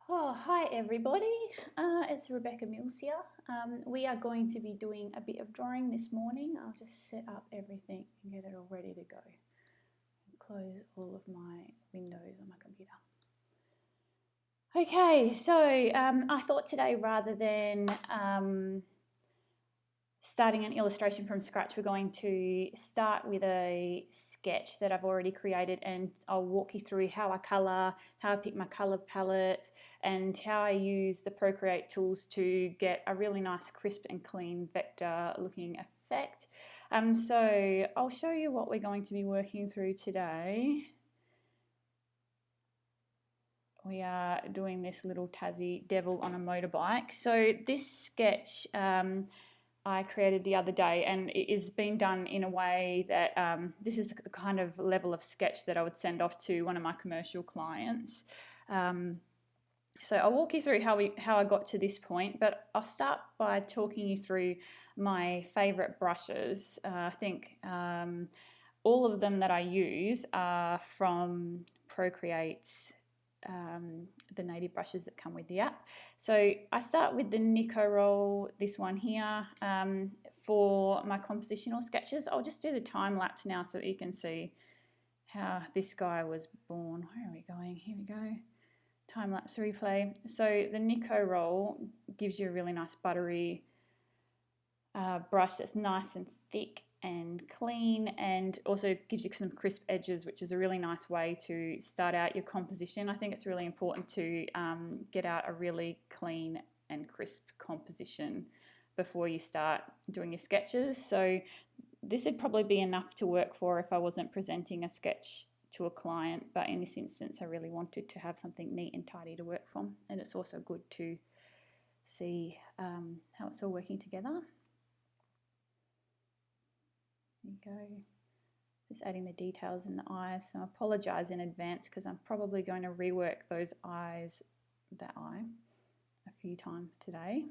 Oh, hi everybody, it's Rebecca Mills here. We are going to be doing a bit of drawing this morning. I'll just set up everything and get it all ready to go. Close all of my windows on my computer. Okay, so I thought today rather than starting an illustration from scratch, we're going to start with a sketch that I've already created, and I'll walk you through how I colour, how I pick my colour palette, and how I use the Procreate tools to get a really nice crisp and clean vector looking effect. So I'll show you what we're going to be working through today. We are doing this little Tassie devil on a motorbike. So this sketch I created the other day, and it is being done in a way that this is the kind of level of sketch that I would send off to one of my commercial clients. So I'll walk you through how I got to this point, but I'll start by talking you through my favourite brushes. I think all of them that I use are from Procreate's the native brushes that come with the app. So I start with the Nico roll, this one here, for my compositional sketches. I'll just do the time lapse now so that you can see how this guy was born. Where are we going? Here we go. Time lapse replay. So the Nico roll gives you a really nice buttery brush that's nice and thick and clean, and also gives you some crisp edges, which is a really nice way to start out your composition. I think it's really important to get out a really clean and crisp composition before you start doing your sketches. So this would probably be enough to work for if I wasn't presenting a sketch to a client, but in this instance I really wanted to have something neat and tidy to work from, and it's also good to see how it's all working together. There you go. Just adding the details in the eyes. So I apologise in advance because I'm probably going to rework those eyes, that eye, a few times today.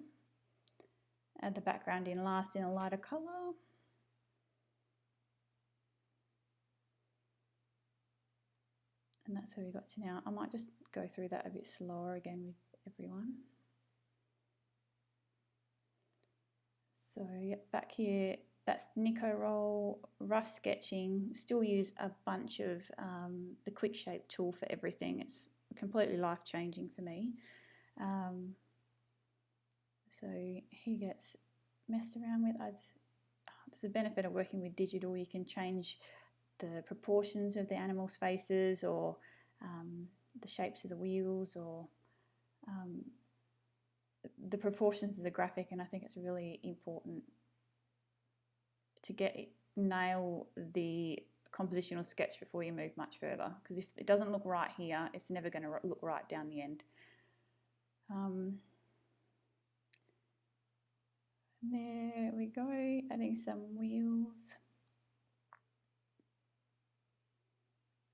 Add the background in last in a lighter colour. And that's where we got to now. I might just go through that a bit slower again with everyone. So yep, back here, that's Nico roll, rough sketching. Still use a bunch of the quick shape tool for everything. It's completely life-changing for me. So he gets messed around with. It's the benefit of working with digital. You can change the proportions of the animals' faces, or the shapes of the wheels, or the proportions of the graphic, and I think it's really important to nail the compositional sketch before you move much further, because if it doesn't look right here, it's never going to look right down the end. There we go, adding some wheels.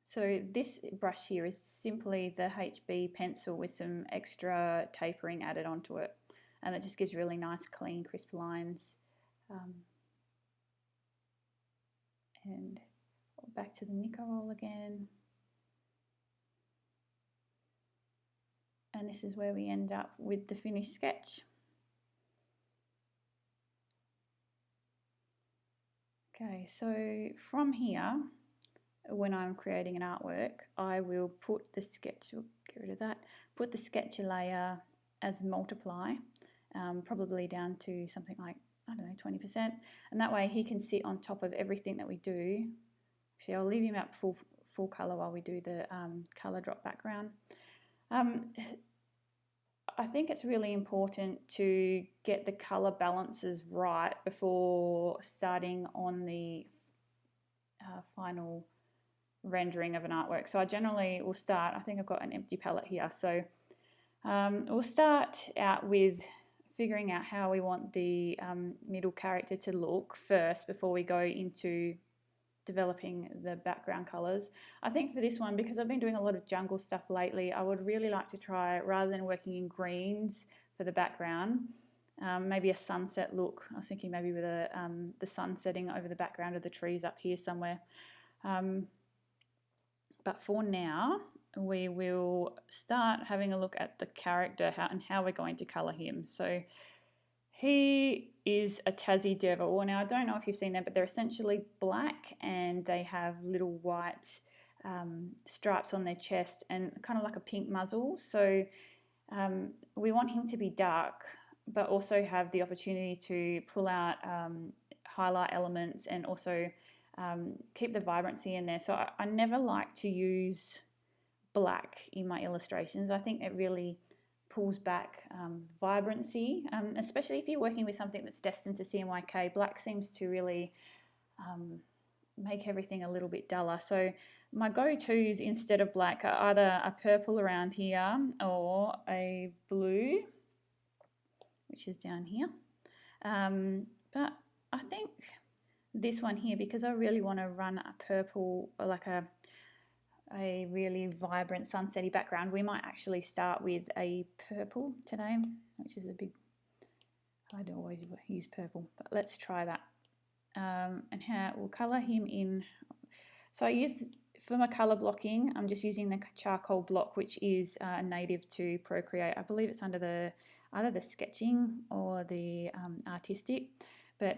So this brush here is simply the HB pencil with some extra tapering added onto it, and it just gives really nice, clean, crisp lines. And back to the Nico roll again. And this is where we end up with the finished sketch. Okay, so from here, when I'm creating an artwork, I will put the sketch, get rid of that, put the sketch layer as multiply, probably down to something like, I don't know, 20%, and that way he can sit on top of everything that we do. Actually, I'll leave him at full colour while we do the colour drop background. I think it's really important to get the colour balances right before starting on the final rendering of an artwork. So I generally will start, I think I've got an empty palette here, so we'll start out with figuring out how we want the middle character to look first before we go into developing the background colours. I think for this one, because I've been doing a lot of jungle stuff lately, I would really like to try, rather than working in greens for the background, maybe a sunset look. I was thinking maybe with the sun setting over the background of the trees up here somewhere. But for now, we will start having a look at the character and how we're going to colour him. So he is a Tassie devil. Now, I don't know if you've seen them, but they're essentially black and they have little white stripes on their chest and kind of like a pink muzzle. So we want him to be dark, but also have the opportunity to pull out highlight elements and also keep the vibrancy in there. So I never like to use black in my illustrations. I think it really pulls back vibrancy, especially if you're working with something that's destined to CMYK. Black seems to really make everything a little bit duller. So my go-tos instead of black are either a purple around here or a blue, which is down here. But I think this one here, because I really want to run a purple, like a really vibrant sunsetty background, we might actually start with a purple today, which is a big, I don't always use purple, but let's try that. And how we'll colour him in. So I use, for my colour blocking, I'm just using the charcoal block, which is native to Procreate. I believe it's under either the sketching or the artistic, but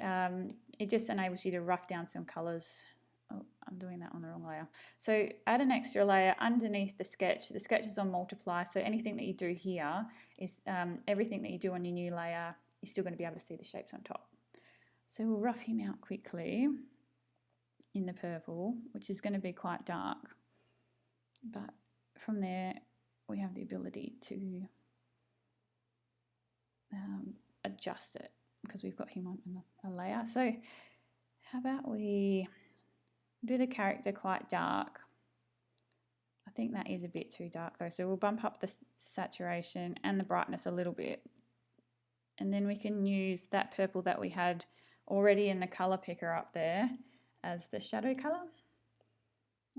it just enables you to rough down some colours. Oh, I'm doing that on the wrong layer. So add an extra layer underneath the sketch. The sketch is on multiply, so anything that you do here is everything that you do on your new layer, you're still going to be able to see the shapes on top. So we'll rough him out quickly in the purple, which is going to be quite dark. But from there, we have the ability to adjust it because we've got him on a layer. So how about we do the character quite dark? I think that is a bit too dark though. So we'll bump up the saturation and the brightness a little bit. And then we can use that purple that we had already in the colour picker up there as the shadow colour.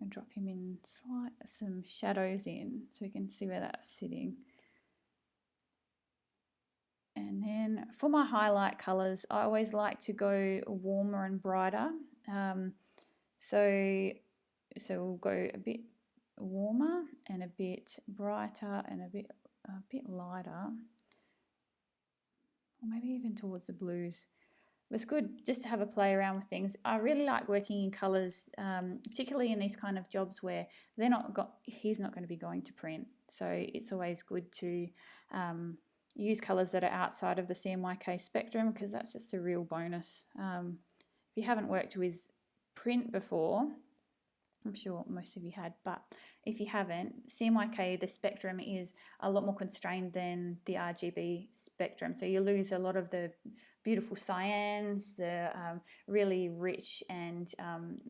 And drop him in some shadows in so you can see where that's sitting. And then for my highlight colours, I always like to go warmer and brighter. So we'll go a bit warmer and a bit brighter and a bit lighter, or maybe even towards the blues. It's good just to have a play around with things. I really like working in colours, particularly in these kind of jobs where he's not going to be going to print. So it's always good to use colours that are outside of the CMYK spectrum, because that's just a real bonus. If you haven't worked with print before, I'm sure most of you had, but if you haven't, CMYK, the spectrum is a lot more constrained than the RGB spectrum. So you lose a lot of the beautiful cyans, the really rich and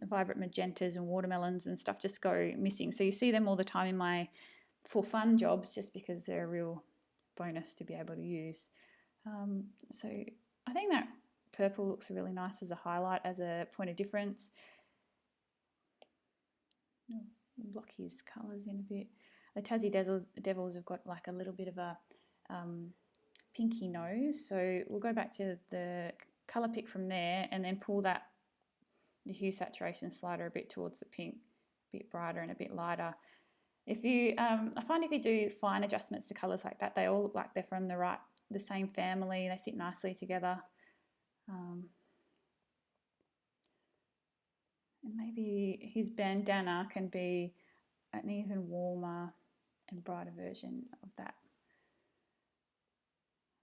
vibrant magentas and watermelons and stuff just go missing. So you see them all the time in my for fun jobs just because they're a real bonus to be able to use. So I think that purple looks really nice as a highlight, as a point of difference. Block his colours in a bit. The Tassie Devils have got like a little bit of a pinky nose, so we'll go back to the colour pick from there and then pull the hue saturation slider a bit towards the pink, a bit brighter and a bit lighter. If you, I find if you do fine adjustments to colours like that, they all look like they're from the same family. They sit nicely together. And maybe his bandana can be an even warmer and brighter version of that.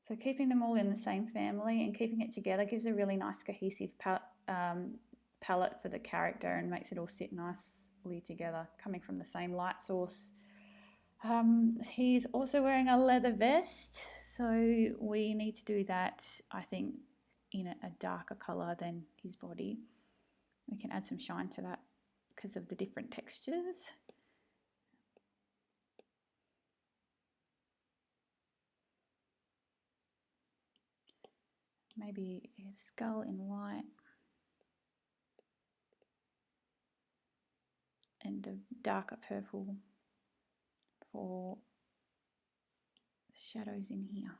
So keeping them all in the same family and keeping it together gives a really nice cohesive palette for the character and makes it all sit nicely together, coming from the same light source. He's also wearing a leather vest, so we need to do that, I think, in a darker colour than his body. We can add some shine to that because of the different textures. Maybe his skull in white and a darker purple for the shadows in here.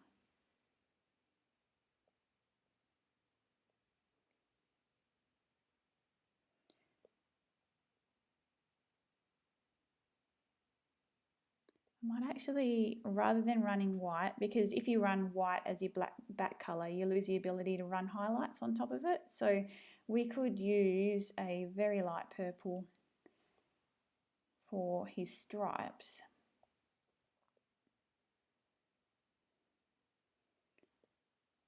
I might actually, rather than running white, because if you run white as your back colour, you lose the ability to run highlights on top of it. So we could use a very light purple for his stripes.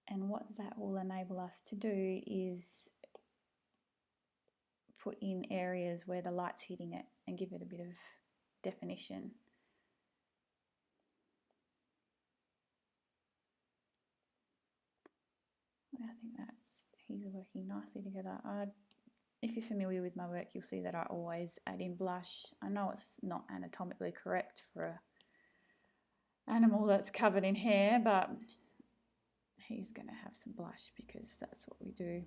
And what that will enable us to do is put in areas where the light's hitting it and give it a bit of definition. I think he's working nicely together. If you're familiar with my work, you'll see that I always add in blush. I know it's not anatomically correct for an animal that's covered in hair, but he's going to have some blush because that's what we do.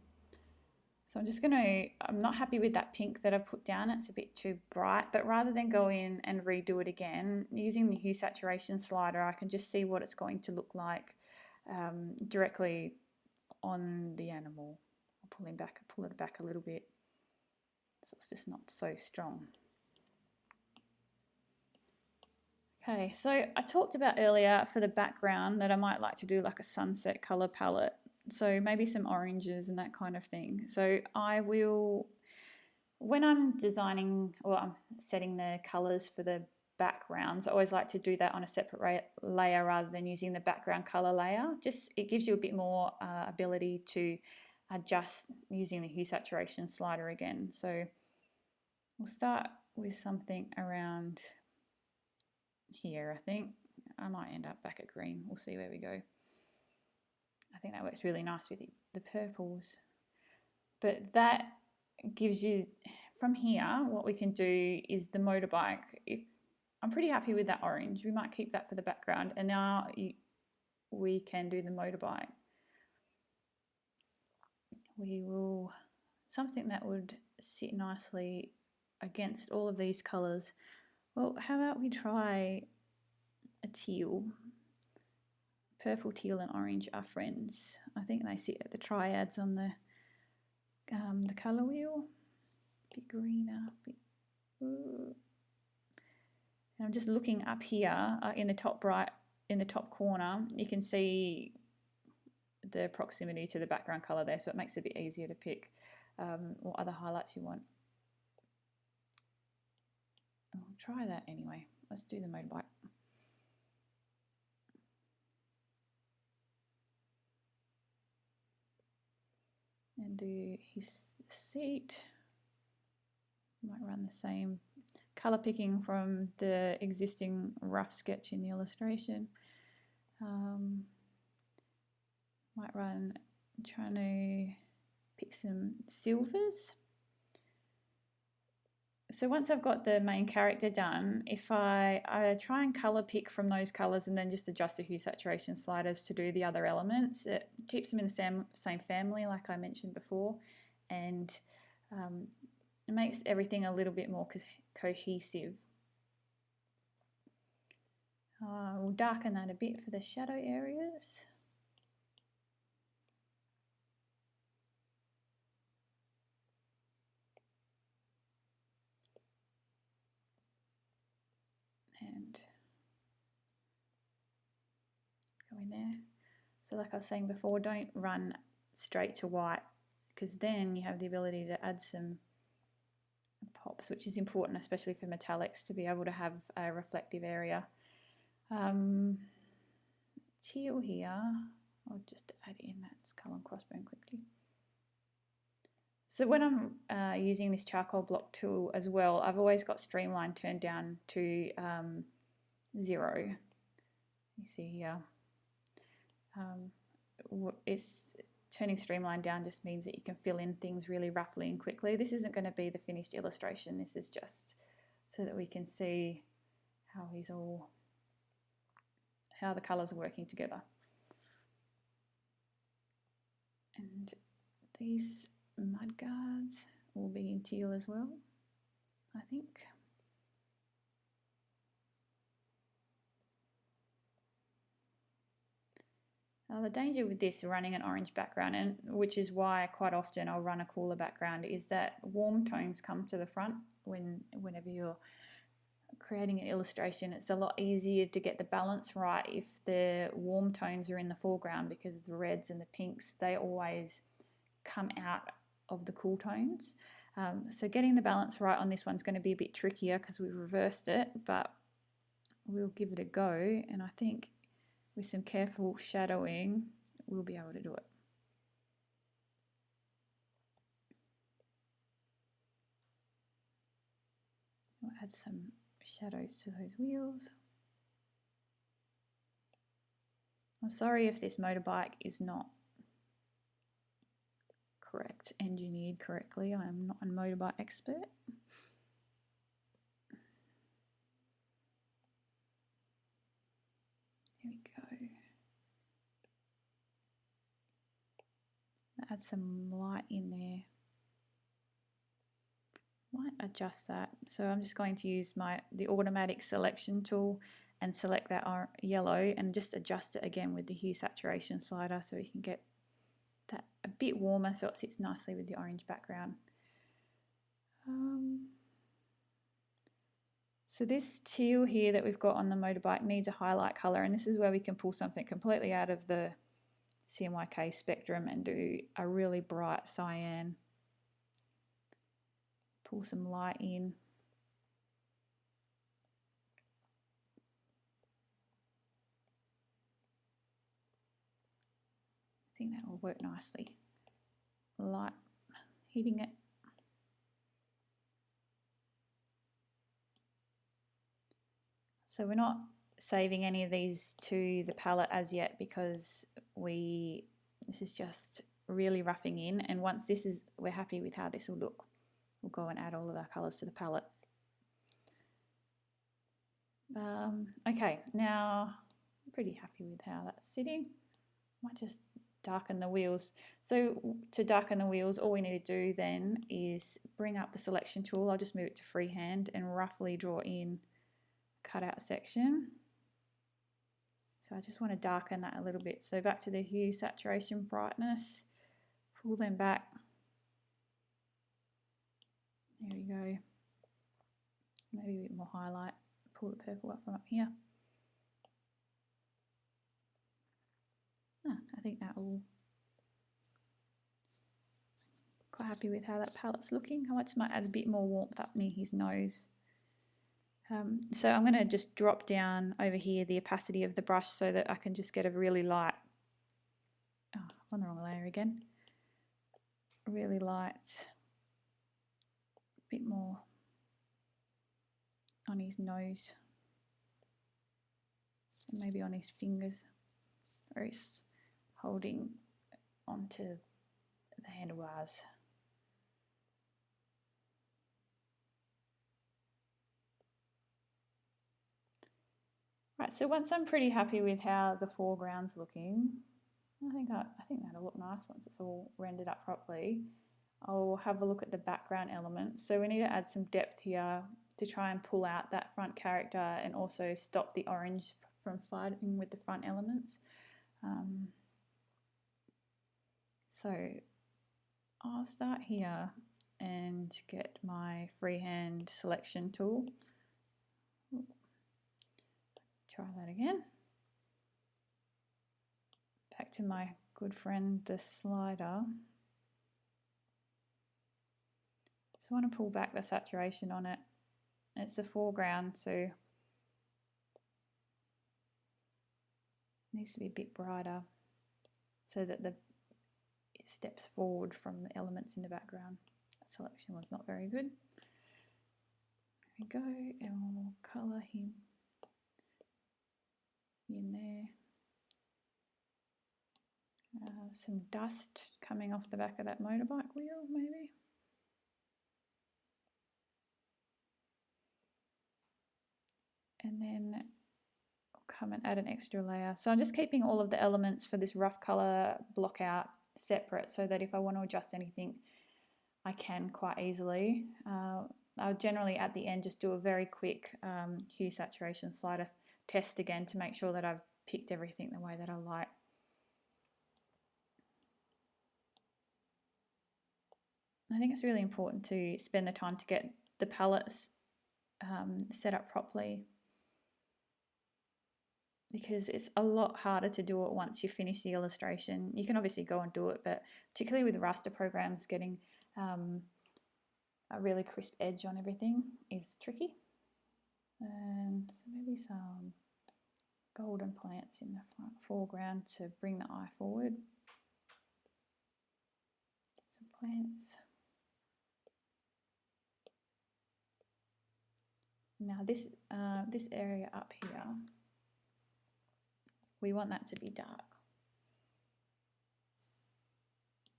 So I'm not happy with that pink that I put down. It's a bit too bright, but rather than go in and redo it again, using the hue saturation slider, I can just see what it's going to look like directly on the animal. I'll pull it back a little bit so it's just not so strong. Okay, so I talked about earlier for the background that I might like to do like a sunset color palette. So maybe some oranges and that kind of thing. So I will, when I'm designing or I'm setting the colors for the backgrounds, I always like to do that on a separate layer rather than using the background color layer. Just it gives you a bit more ability to adjust using the hue saturation slider again. So we'll start with something around here. I think I might end up back at green. We'll see where we go. I think that works really nice with the purples. But that gives you, from here, what we can do is the motorbike. I'm pretty happy with that orange. We might keep that for the background. And now we can do the motorbike. We will, something that would sit nicely against all of these colours. Well, how about we try a teal? Purple, teal and orange are friends. I think they sit at the triads on the colour wheel. A bit greener. And I'm just looking up here in the top corner. You can see the proximity to the background colour there, so it makes it a bit easier to pick what other highlights you want. I'll try that anyway. Let's do the motorbike. And do his seat. Might run the same colour picking from the existing rough sketch in the illustration. Might run, trying to pick some silvers. So once I've got the main character done, if I try and colour pick from those colours and then just adjust the hue saturation sliders to do the other elements, it keeps them in the same family like I mentioned before, and it makes everything a little bit more cohesive. We'll darken that a bit for the shadow areas. And go in there. So like I was saying before, don't run straight to white because then you have the ability to add some pops, which is important, especially for metallics, to be able to have a reflective area. Teal here, I'll just add in that skull and crossbone quickly. So when I'm using this charcoal block tool as well, I've always got streamline turned down to 0. You see here. It's turning streamline down just means that you can fill in things really roughly and quickly. This isn't going to be the finished illustration. This is just so that we can see how the colours are working together. And these mud guards will be in teal as well, I think. The danger with this running an orange background, and which is why quite often I'll run a cooler background, is that warm tones come to the front whenever you're creating an illustration, it's a lot easier to get the balance right if the warm tones are in the foreground, because the reds and the pinks, they always come out of the cool tones. So getting the balance right on this one's going to be a bit trickier because we reversed it, but we'll give it a go, and I think with some careful shadowing we'll be able to do it. We'll add some shadows to those wheels. I'm sorry if this motorbike is not engineered correctly. I am not a motorbike expert. There we go. Add some light in there. Might adjust that. So I'm just going to use the automatic selection tool and select that yellow and just adjust it again with the hue saturation slider so we can get that a bit warmer so it sits nicely with the orange background. So this teal here that we've got on the motorbike needs a highlight color, and this is where we can pull something completely out of the CMYK spectrum and do a really bright cyan. Pull some light in. I think that will work nicely. Light hitting it. So we're not saving any of these to the palette as yet because this is just really roughing in, and once we're happy with how this will look, we'll go and add all of our colours to the palette. Okay, now I'm pretty happy with how that's sitting. Might just darken the wheels. So to darken the wheels, all we need to do then is bring up the selection tool. I'll just move it to freehand and roughly draw in a cutout section. So I just want to darken that a little bit. So back to the hue, saturation, brightness, pull them back. There we go. Maybe a bit more highlight. Pull the purple up from up here. I think that will. Quite happy with how that palette's looking. I just might add a bit more warmth up near his nose. So I'm going to just drop down over here the opacity of the brush so that I can just get a really light, on the wrong layer again, really light, bit more on his nose and maybe on his fingers where he's holding onto the handlebars. Right, so once I'm pretty happy with how the foreground's looking, I think that'll look nice once it's all rendered up properly. I'll have a look at the background elements. So we need to add some depth here to try and pull out that front character and also stop the orange from fighting with the front elements. So I'll start here and get my freehand selection tool. Try that again. Back to my good friend, the slider. Just want to pull back the saturation on it. It's the foreground, so it needs to be a bit brighter so that it steps forward from the elements in the background. That selection was not very good. There we go, and we'll colour him in there. Some dust coming off the back of that motorbike wheel, maybe. And then I'll come and add an extra layer. So I'm just keeping all of the elements for this rough colour block out separate so that if I want to adjust anything, I can quite easily. I'll generally at the end just do a very quick hue saturation slider test again to make sure that I've picked everything the way that I like. I think it's really important to spend the time to get the palettes set up properly, because it's a lot harder to do it once you finish the illustration. You can obviously go and do it, but particularly with raster programs, getting a really crisp edge on everything is tricky. And so maybe some golden plants in the foreground to bring the eye forward. Some plants. Now this area up here, we want that to be dark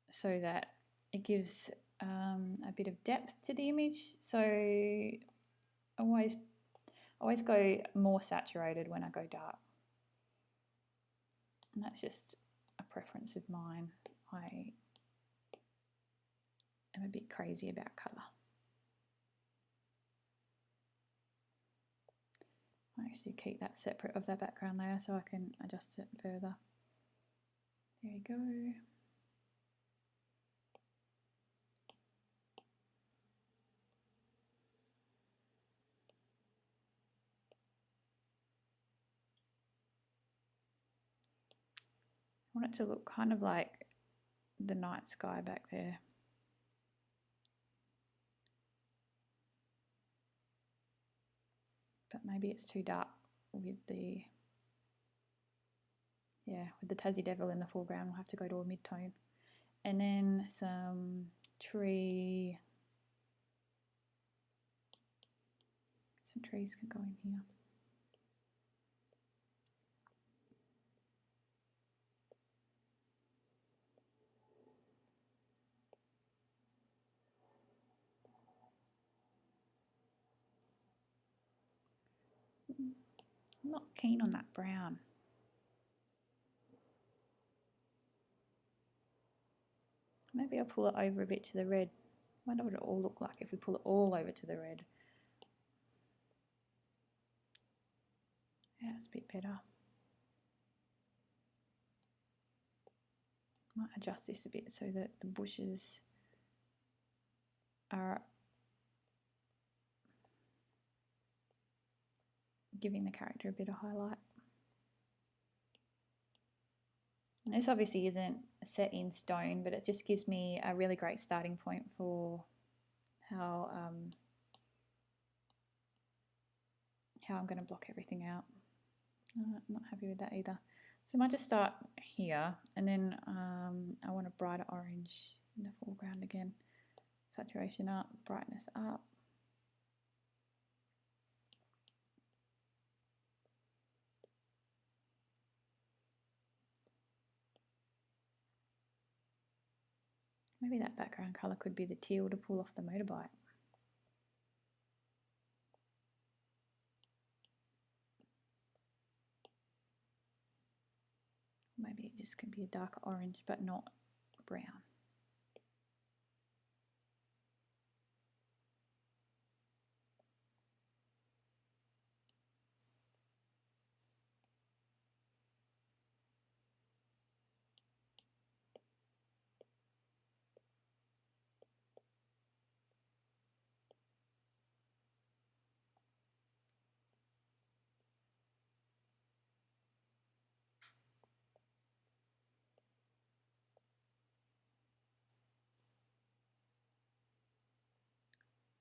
so that it gives a bit of depth to the image. So always go more saturated when I go dark. And that's just a preference of mine. I am a bit crazy about colour. I actually keep that separate of the background layer so I can adjust it further. There you go. I want it to look kind of like the night sky back there. But maybe it's too dark with the Tassie Devil in the foreground. We'll have to go to a mid-tone. And then some tree. Some trees can go in here. I'm not keen on that brown. Maybe I'll pull it over a bit to the red. I wonder what it all look like if we pull it all over to the red. Yeah, it's a bit better. Might adjust this a bit so that the bushes are giving the character a bit of highlight. And this obviously isn't set in stone, but it just gives me a really great starting point for how I'm going to block everything out. I'm not happy with that either. So I might just start here, and then I want a brighter orange in the foreground again. Saturation up, brightness up. Maybe that background colour could be the teal to pull off the motorbike. Maybe it just can be a darker orange, but not brown.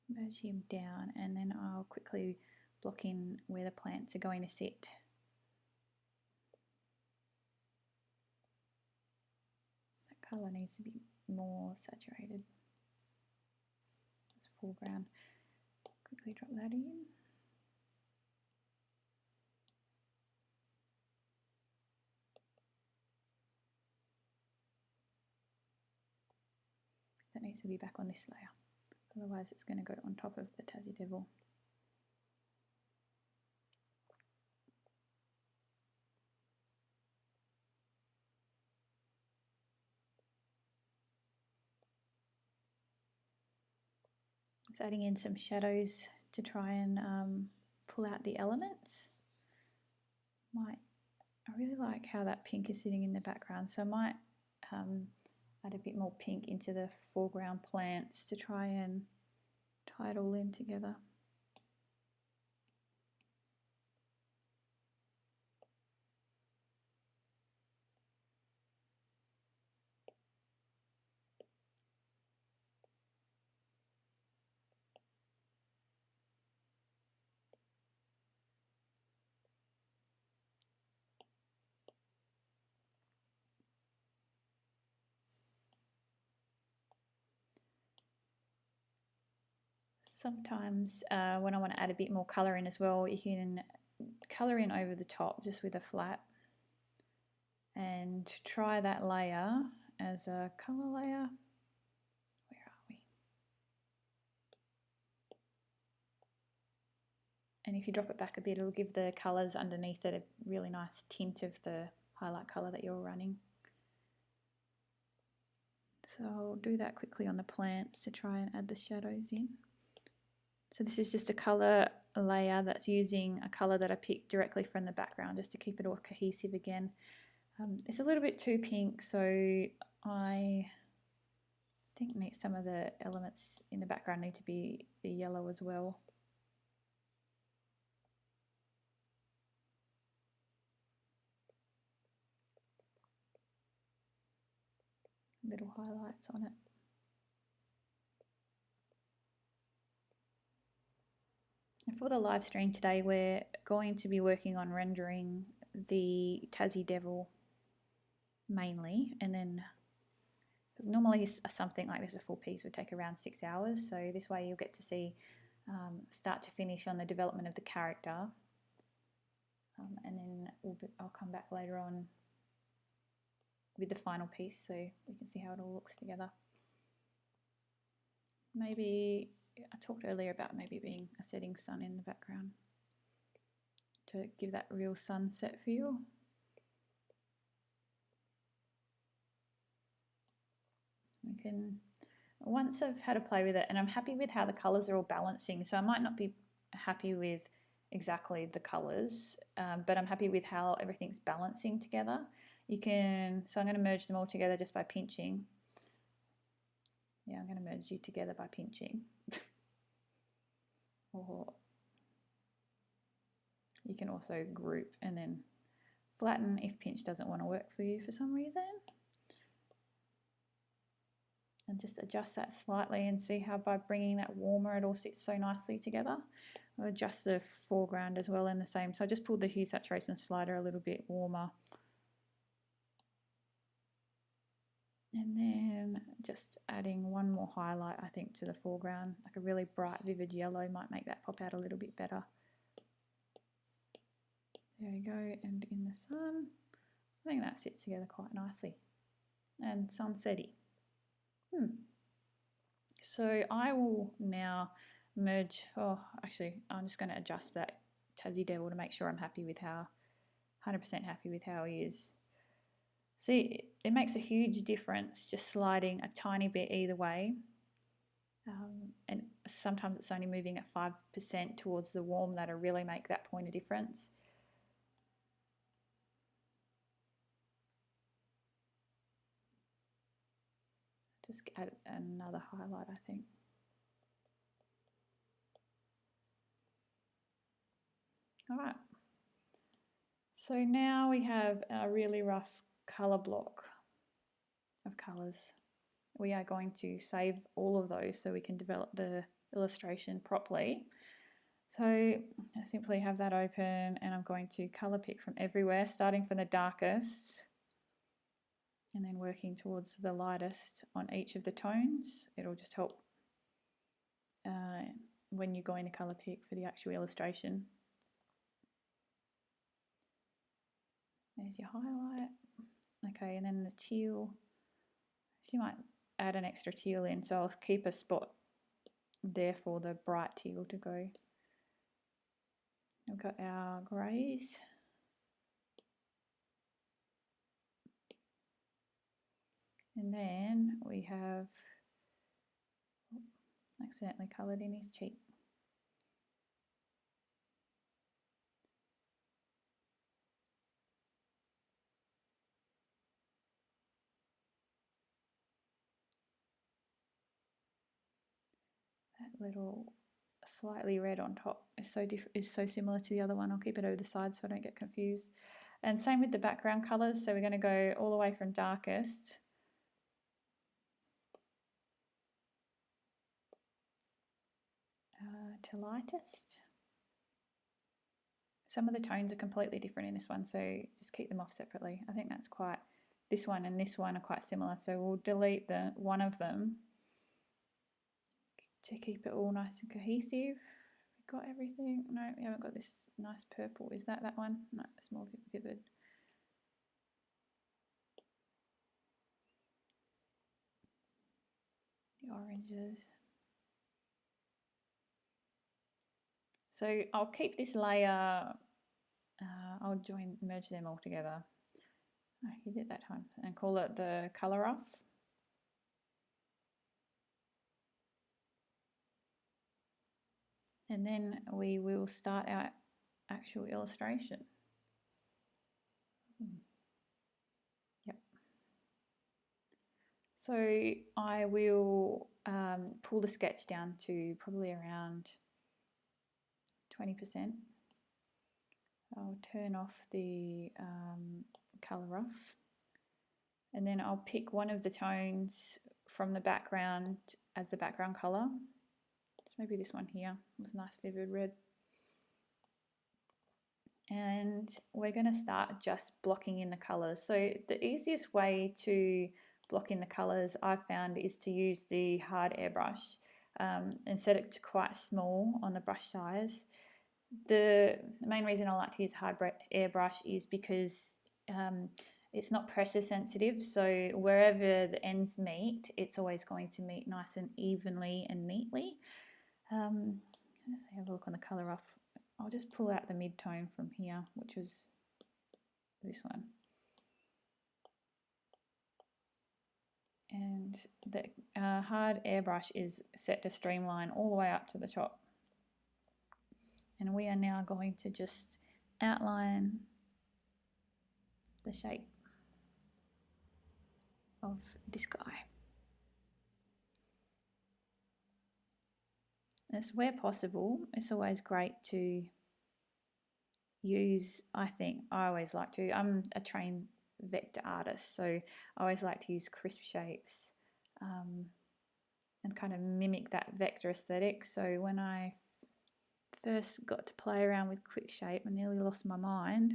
Merge him down, and then I'll quickly block in where the plants are going to sit. That colour needs to be more saturated. That's foreground. Quickly drop that in. That needs to be back on this layer. Otherwise it's going to go on top of the Tassie Devil. Just adding in some shadows to try and pull out the elements. I really like how that pink is sitting in the background, so I might add a bit more pink into the foreground plants to try and tie it all in together. Sometimes when I want to add a bit more colour in as well, you can colour in over the top just with a flat and try that layer as a colour layer. Where are we? And if you drop it back a bit, it'll give the colours underneath it a really nice tint of the highlight colour that you're running. So I'll do that quickly on the plants to try and add the shadows in. So this is just a colour layer that's using a colour that I picked directly from the background just to keep it all cohesive again. It's a little bit too pink, so I think some of the elements in the background need to be yellow as well. Little highlights on it. And for the live stream today, we're going to be working on rendering the Tassie Devil mainly, and then normally something like this, a full piece, would take around 6 hours. So this way you'll get to see start to finish on the development of the character, and then I'll come back later on with the final piece so we can see how it all looks together. Maybe I talked earlier about maybe being a setting sun in the background to give that real sunset feel. We can, once I've had a play with it, and I'm happy with how the colours are all balancing, so I might not be happy with exactly the colours, but I'm happy with how everything's balancing together. So I'm going to merge them all together just by pinching. Yeah, I'm going to merge you together by pinching. Or you can also group and then flatten if pinch doesn't want to work for you for some reason. And just adjust that slightly and see how by bringing that warmer it all sits so nicely together. I'll adjust the foreground as well in the same. So I just pulled the hue saturation slider a little bit warmer. And then just adding one more highlight, I think, to the foreground. Like a really bright, vivid yellow might make that pop out a little bit better. There we go, and in the sun. I think that sits together quite nicely. And sunsetty. So I will now merge, actually I'm just going to adjust that Tassie Devil to make sure I'm happy with how, 100% happy with how he is. See, it makes a huge difference just sliding a tiny bit either way. And sometimes it's only moving at 5% towards the warm that'll really make that point of difference. Just add another highlight, I think. All right. So now we have a really rough colour block of colours. We are going to save all of those so we can develop the illustration properly. So I simply have that open and I'm going to colour pick from everywhere, starting from the darkest and then working towards the lightest on each of the tones. It'll just help when you're going to colour pick for the actual illustration. There's your highlight. Okay, and then the teal. So you might add an extra teal in, so I'll keep a spot there for the bright teal to go. We've got our greys. And then we have, accidentally coloured in his cheek. That little slightly red on top is so similar to the other one. I'll keep it over the side so I don't get confused. And same with the background colours. So we're going to go all the way from darkest to lightest. Some of the tones are completely different in this one, so just keep them off separately. I think that's quite, this one and this one are quite similar, so we'll delete one of them to keep it all nice and cohesive. We've got everything. No, we haven't got this nice purple. Is that one? No, it's more vivid. The oranges. So I'll keep this layer, I'll merge them all together. Oh, you did that time. And call it the color off. And then we will start our actual illustration. Yep. So I will pull the sketch down to probably around 20%. I'll turn off the color off, and then I'll pick one of the tones from the background as the background color. So maybe this one here. It's a nice vivid red. And we're going to start just blocking in the colors. So the easiest way to block in the colors I've found is to use the hard airbrush and set it to quite small on the brush size. The main reason I like to use hard airbrush is because it's not pressure sensitive, so wherever the ends meet, it's always going to meet nice and evenly and neatly. Let's have a look on the colour off. I'll just pull out the mid-tone from here, which was this one. And the hard airbrush is set to streamline all the way up to the top. And we are now going to just outline the shape of this guy. As where possible, it's always great to use, I always like to, I'm a trained vector artist, so I always like to use crisp shapes and kind of mimic that vector aesthetic. So when I first got to play around with quick shape, I nearly lost my mind.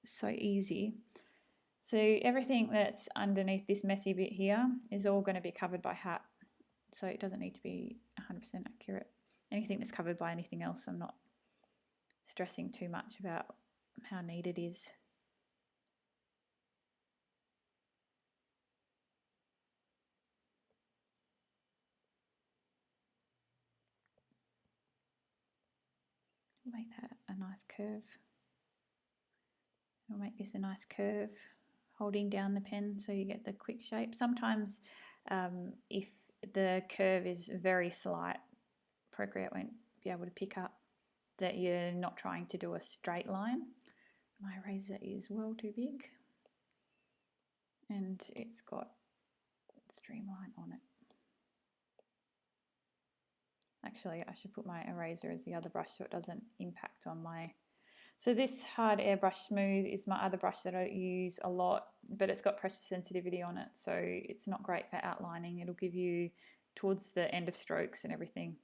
It's so easy. So everything that's underneath this messy bit here is all going to be covered by hat. So it doesn't need to be 100% accurate. Anything that's covered by anything else, I'm not stressing too much about how neat it is. Make that a nice curve. I'll make this a nice curve, holding down the pen so you get the quick shape. Sometimes if the curve is very slight, Procreate won't be able to pick up that you're not trying to do a straight line. My eraser is well too big and it's got streamline on it. Actually, I should put my eraser as the other brush so it doesn't impact on my... So this hard airbrush smooth is my other brush that I use a lot, but it's got pressure sensitivity on it, so it's not great for outlining. It'll give you, towards the end of strokes and everything,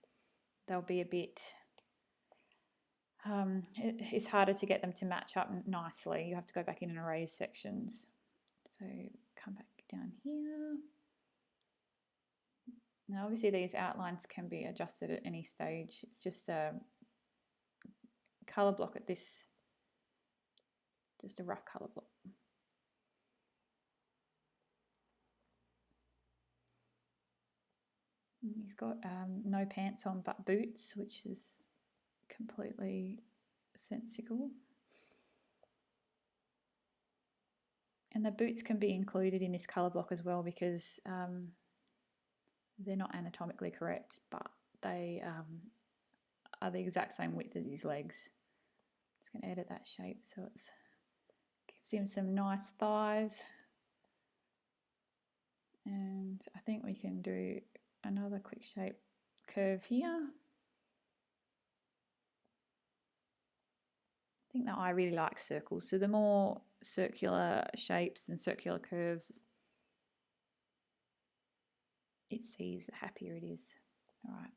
they'll be a bit... it's harder to get them to match up nicely. You have to go back in and erase sections. So come back down here. Now obviously these outlines can be adjusted at any stage. It's just a colour block at this, just a rough colour block. He's got no pants on but boots, which is completely sensical. And the boots can be included in this colour block as well because they're not anatomically correct, but they are the exact same width as his legs. Just going to edit that shape so it gives him some nice thighs. And I think we can do another quick shape curve here. I think that I really like circles, so the more circular shapes and circular curves it sees, the happier it is. All right,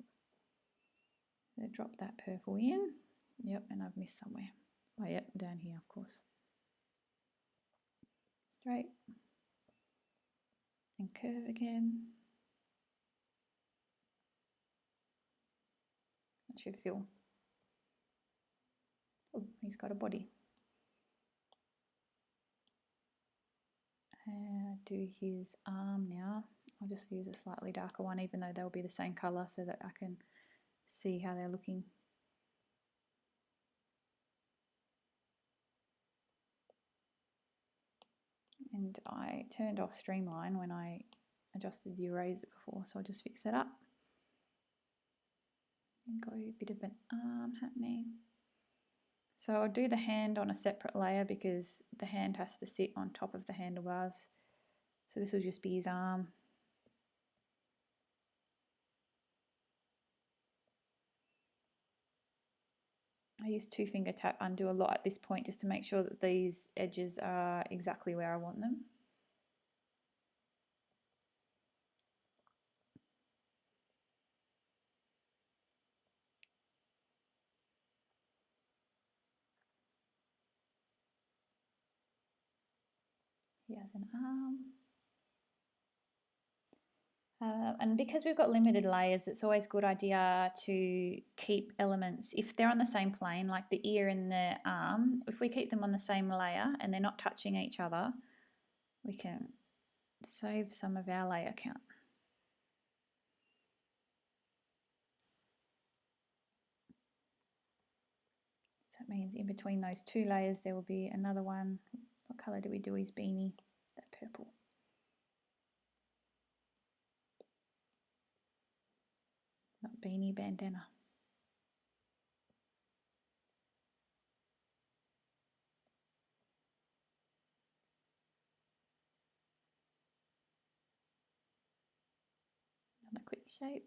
so drop that purple in. Yep, and I've missed somewhere. Oh, yep, down here, of course. Straight and curve again. That should feel. Oh, he's got a body. Do his arm now. I'll just use a slightly darker one, even though they'll be the same colour, so that I can see how they're looking. And I turned off streamline when I adjusted the eraser before, so I'll just fix that up. And got a bit of an arm happening. So I'll do the hand on a separate layer because the hand has to sit on top of the handlebars. So this will just be his arm. I use 2-finger tap undo a lot at this point just to make sure that these edges are exactly where I want them. He has an arm. And because we've got limited layers, it's always a good idea to keep elements, if they're on the same plane, like the ear and the arm, if we keep them on the same layer and they're not touching each other, we can save some of our layer count. So that means in between those 2 layers there will be another one. What colour do we do his beanie? That purple. Not beanie, bandana. Another quick shape.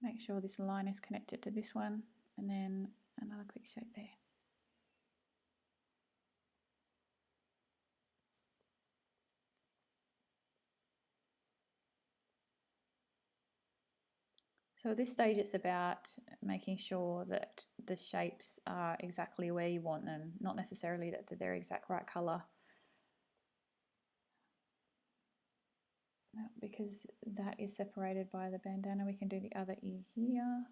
Make sure this line is connected to this one, and then another quick shape there. So at this stage it's about making sure that the shapes are exactly where you want them, not necessarily that they're their exact right colour. Because that is separated by the bandana, we can do the other ear here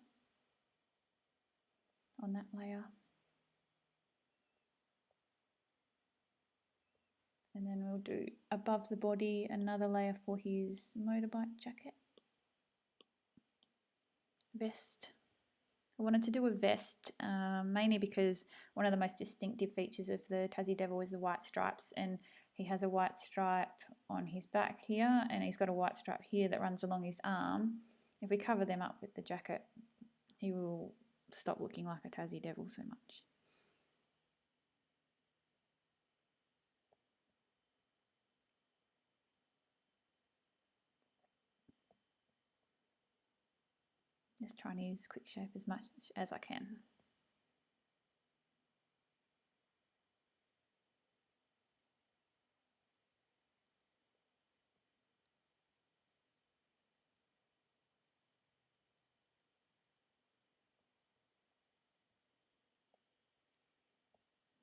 on that layer. And then we'll do above the body another layer for his motorbike jacket. Vest. I wanted to do a vest mainly because one of the most distinctive features of the Tassie Devil is the white stripes, and he has a white stripe on his back here and he's got a white stripe here that runs along his arm. If we cover them up with the jacket, he will stop looking like a Tassie Devil so much. Just trying to use quick shape as much as I can.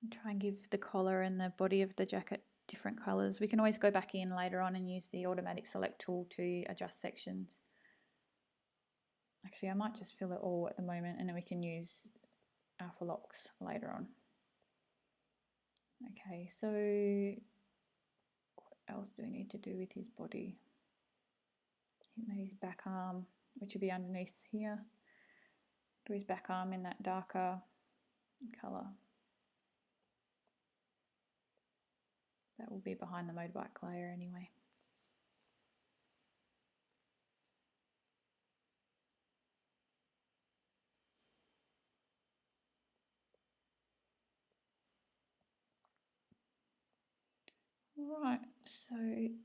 And try and give the collar and the body of the jacket different colours. We can always go back in later on and use the automatic select tool to adjust sections. Actually, I might just fill it all at the moment and then we can use alpha locks later on. Okay, so what else do we need to do with his body? Maybe his back arm, which will be underneath here. Do his back arm in that darker colour. That will be behind the motorbike layer anyway. Right, so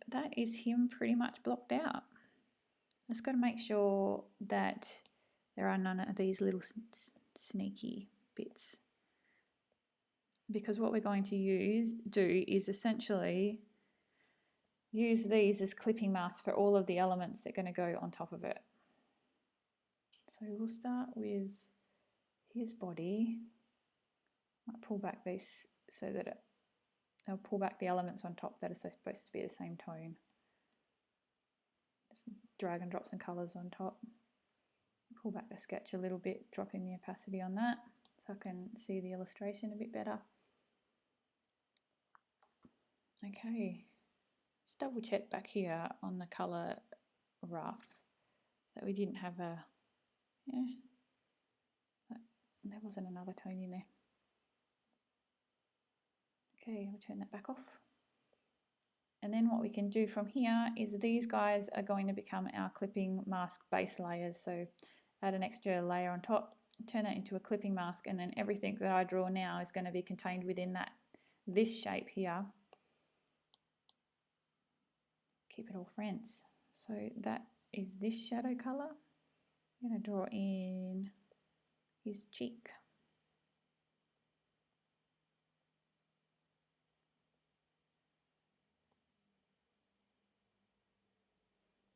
that is him pretty much blocked out. Just got to make sure that there are none of these little sneaky bits, because what we're going to do is essentially use these as clipping masks for all of the elements that are going to go on top of it. So we'll start with his body. Might pull back this so that I'll pull back the elements on top that are supposed to be the same tone. Just drag and drop some colours on top. Pull back the sketch a little bit, dropping the opacity on that so I can see the illustration a bit better. Okay, just double check back here on the colour rough that we didn't have a, there wasn't another tone in there. Okay, we'll turn that back off. And then what we can do from here is these guys are going to become our clipping mask base layers. So add an extra layer on top, turn that into a clipping mask, and then everything that I draw now is going to be contained within this shape here. Keep it all friends. So that is this shadow colour. I'm going to draw in his cheek.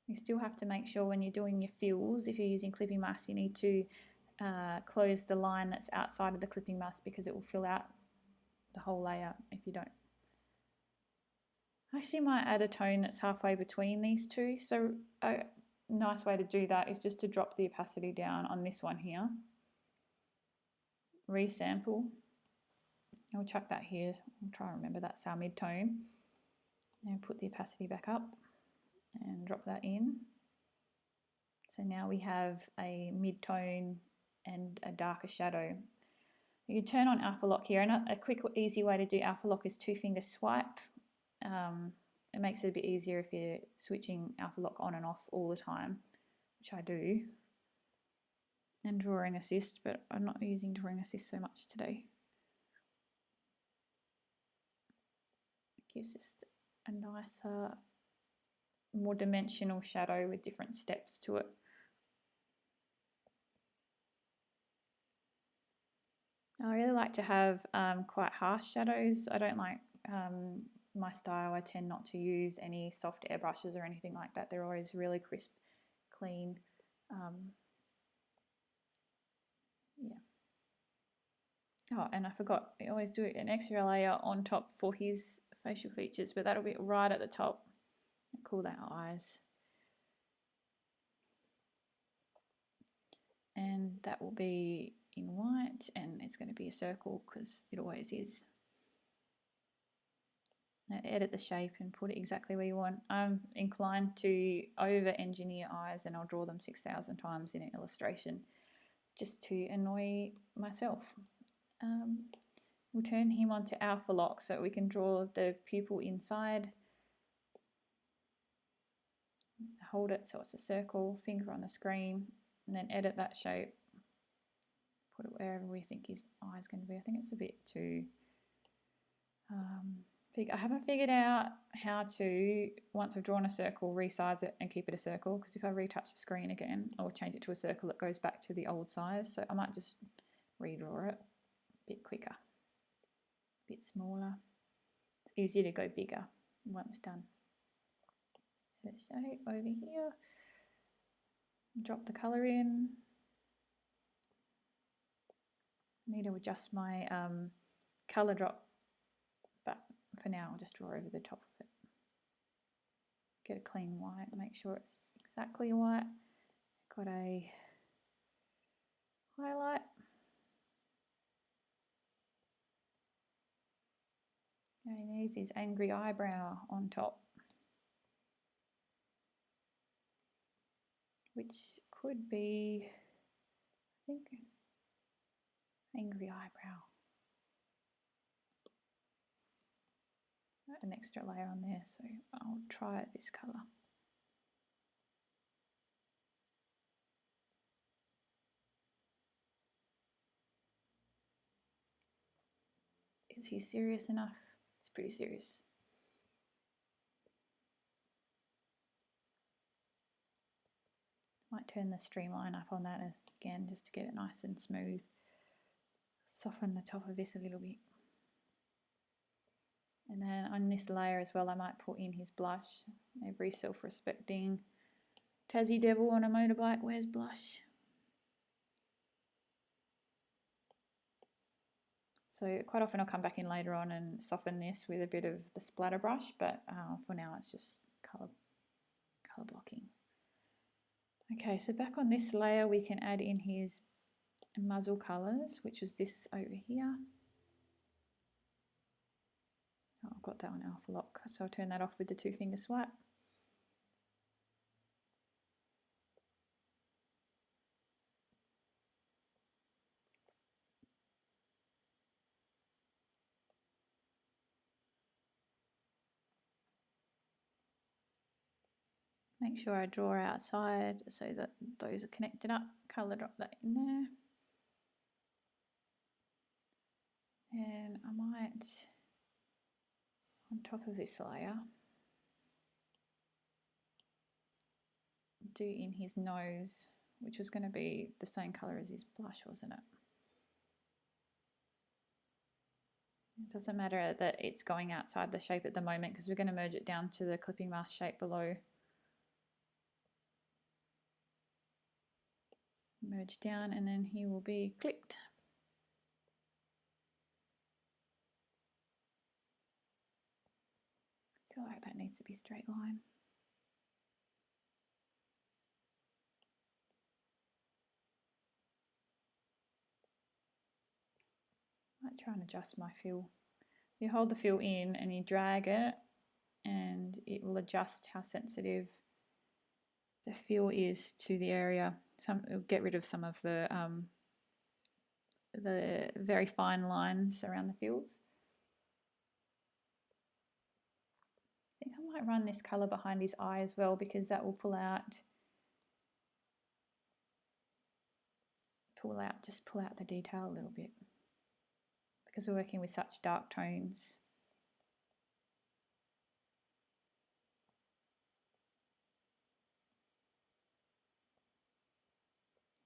You still have to make sure when you're doing your fills, if you're using clipping masks, you need to close the line that's outside of the clipping mask because it will fill out the whole layer if you don't. I actually might add a tone that's halfway between these two. So a nice way to do that is just to drop the opacity down on this one here. Resample. I'll chuck that here. I'll try and remember that's our mid-tone. And put the opacity back up and drop that in. So now we have a mid-tone and a darker shadow. You can turn on alpha lock here, and a quick easy way to do alpha lock is 2-finger swipe. It makes it a bit easier if you're switching alpha lock on and off all the time, which I do. And drawing assist, but I'm not using drawing assist so much today. It gives us a nicer, more dimensional shadow with different steps to it. I really like to have quite harsh shadows. I don't like my style. I tend not to use any soft airbrushes or anything like that. They're always really crisp, clean. Yeah. Oh, and I forgot, I always do an extra layer on top for his facial features, but that'll be right at the top. Call that eyes. And that will be in white, and it's going to be a circle because it always is. Now edit the shape and put it exactly where you want. I'm inclined to over-engineer eyes, and I'll draw them 6,000 times in an illustration just to annoy myself. We'll turn him onto alpha lock so we can draw the pupil inside. Hold it so it's a circle, finger on the screen, and then edit that shape. Put it wherever we think his eye is going to be. I think it's a bit too big. I haven't figured out how to, once I've drawn a circle, resize it and keep it a circle, because if I retouch the screen again or change it to a circle, it goes back to the old size. So I might just redraw it a bit quicker, a bit smaller. It's easier to go bigger once done. The shape over here, drop the colour in. I need to adjust my colour drop, but for now I'll just draw over the top of it. Get a clean white, make sure it's exactly white. Got a highlight. And there's his angry eyebrow on top, which could be, I think, angry eyebrow. An extra layer on there, so I'll try this colour. Is he serious enough? It's pretty serious. Might turn the streamline up on that again just to get it nice and smooth. Soften the top of this a little bit. And then on this layer as well, I might put in his blush. Every self-respecting Tassie devil on a motorbike wears blush. So quite often I'll come back in later on and soften this with a bit of the splatter brush, but for now it's just colour blocking. Okay, so back on this layer we can add in his muzzle colours, which is this over here. Oh, I've got that on alpha lock, so I'll turn that off with the 2-finger swipe. Make sure I draw outside so that those are connected up. Colour drop that in there. And I might, on top of this layer, do in his nose, which was going to be the same colour as his blush, wasn't it? It doesn't matter that it's going outside the shape at the moment because we're going to merge it down to the clipping mask shape below. Merge down and then he will be clipped. I feel like that needs to be straight line. I might try and adjust my fill. You hold the fill in and you drag it and it will adjust how sensitive the fill is to the area. It'll get rid of some of the very fine lines around the fills. I think I might run this colour behind his eye as well because that will pull out the detail a little bit because we're working with such dark tones.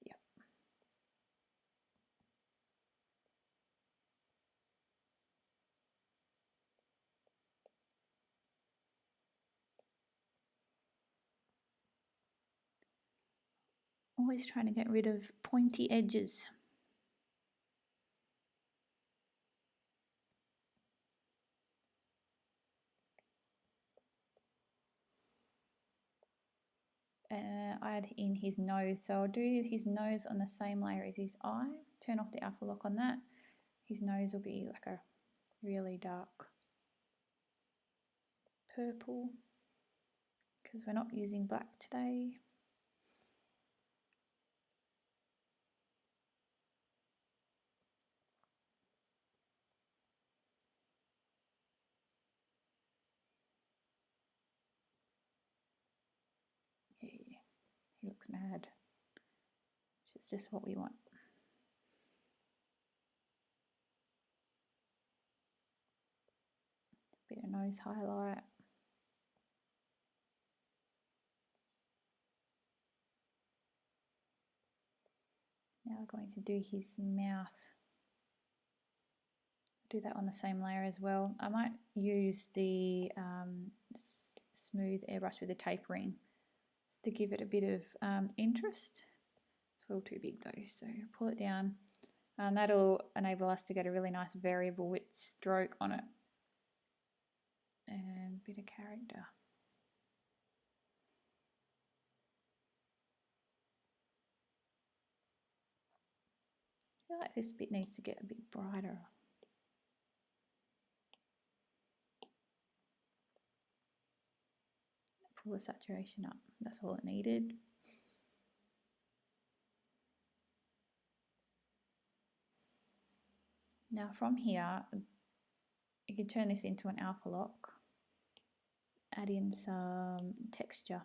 Yep. Always trying to get rid of pointy edges. Add in his nose, so I'll do his nose on the same layer as his eye. Turn off the alpha lock on that. His nose will be like a really dark purple because we're not using black today. Yeah, he looks mad, which is just what we want. A bit of nose highlight. Now we're going to do his mouth. Do that on the same layer as well. I might use the smooth airbrush with the tapering just to give it a bit of interest. It's a little too big though, so pull it down and that'll enable us to get a really nice variable width stroke on it and a bit of character. I feel like this bit needs to get a bit brighter. Pull the saturation up, that's all it needed. Now from here, you can turn this into an alpha lock, add in some texture.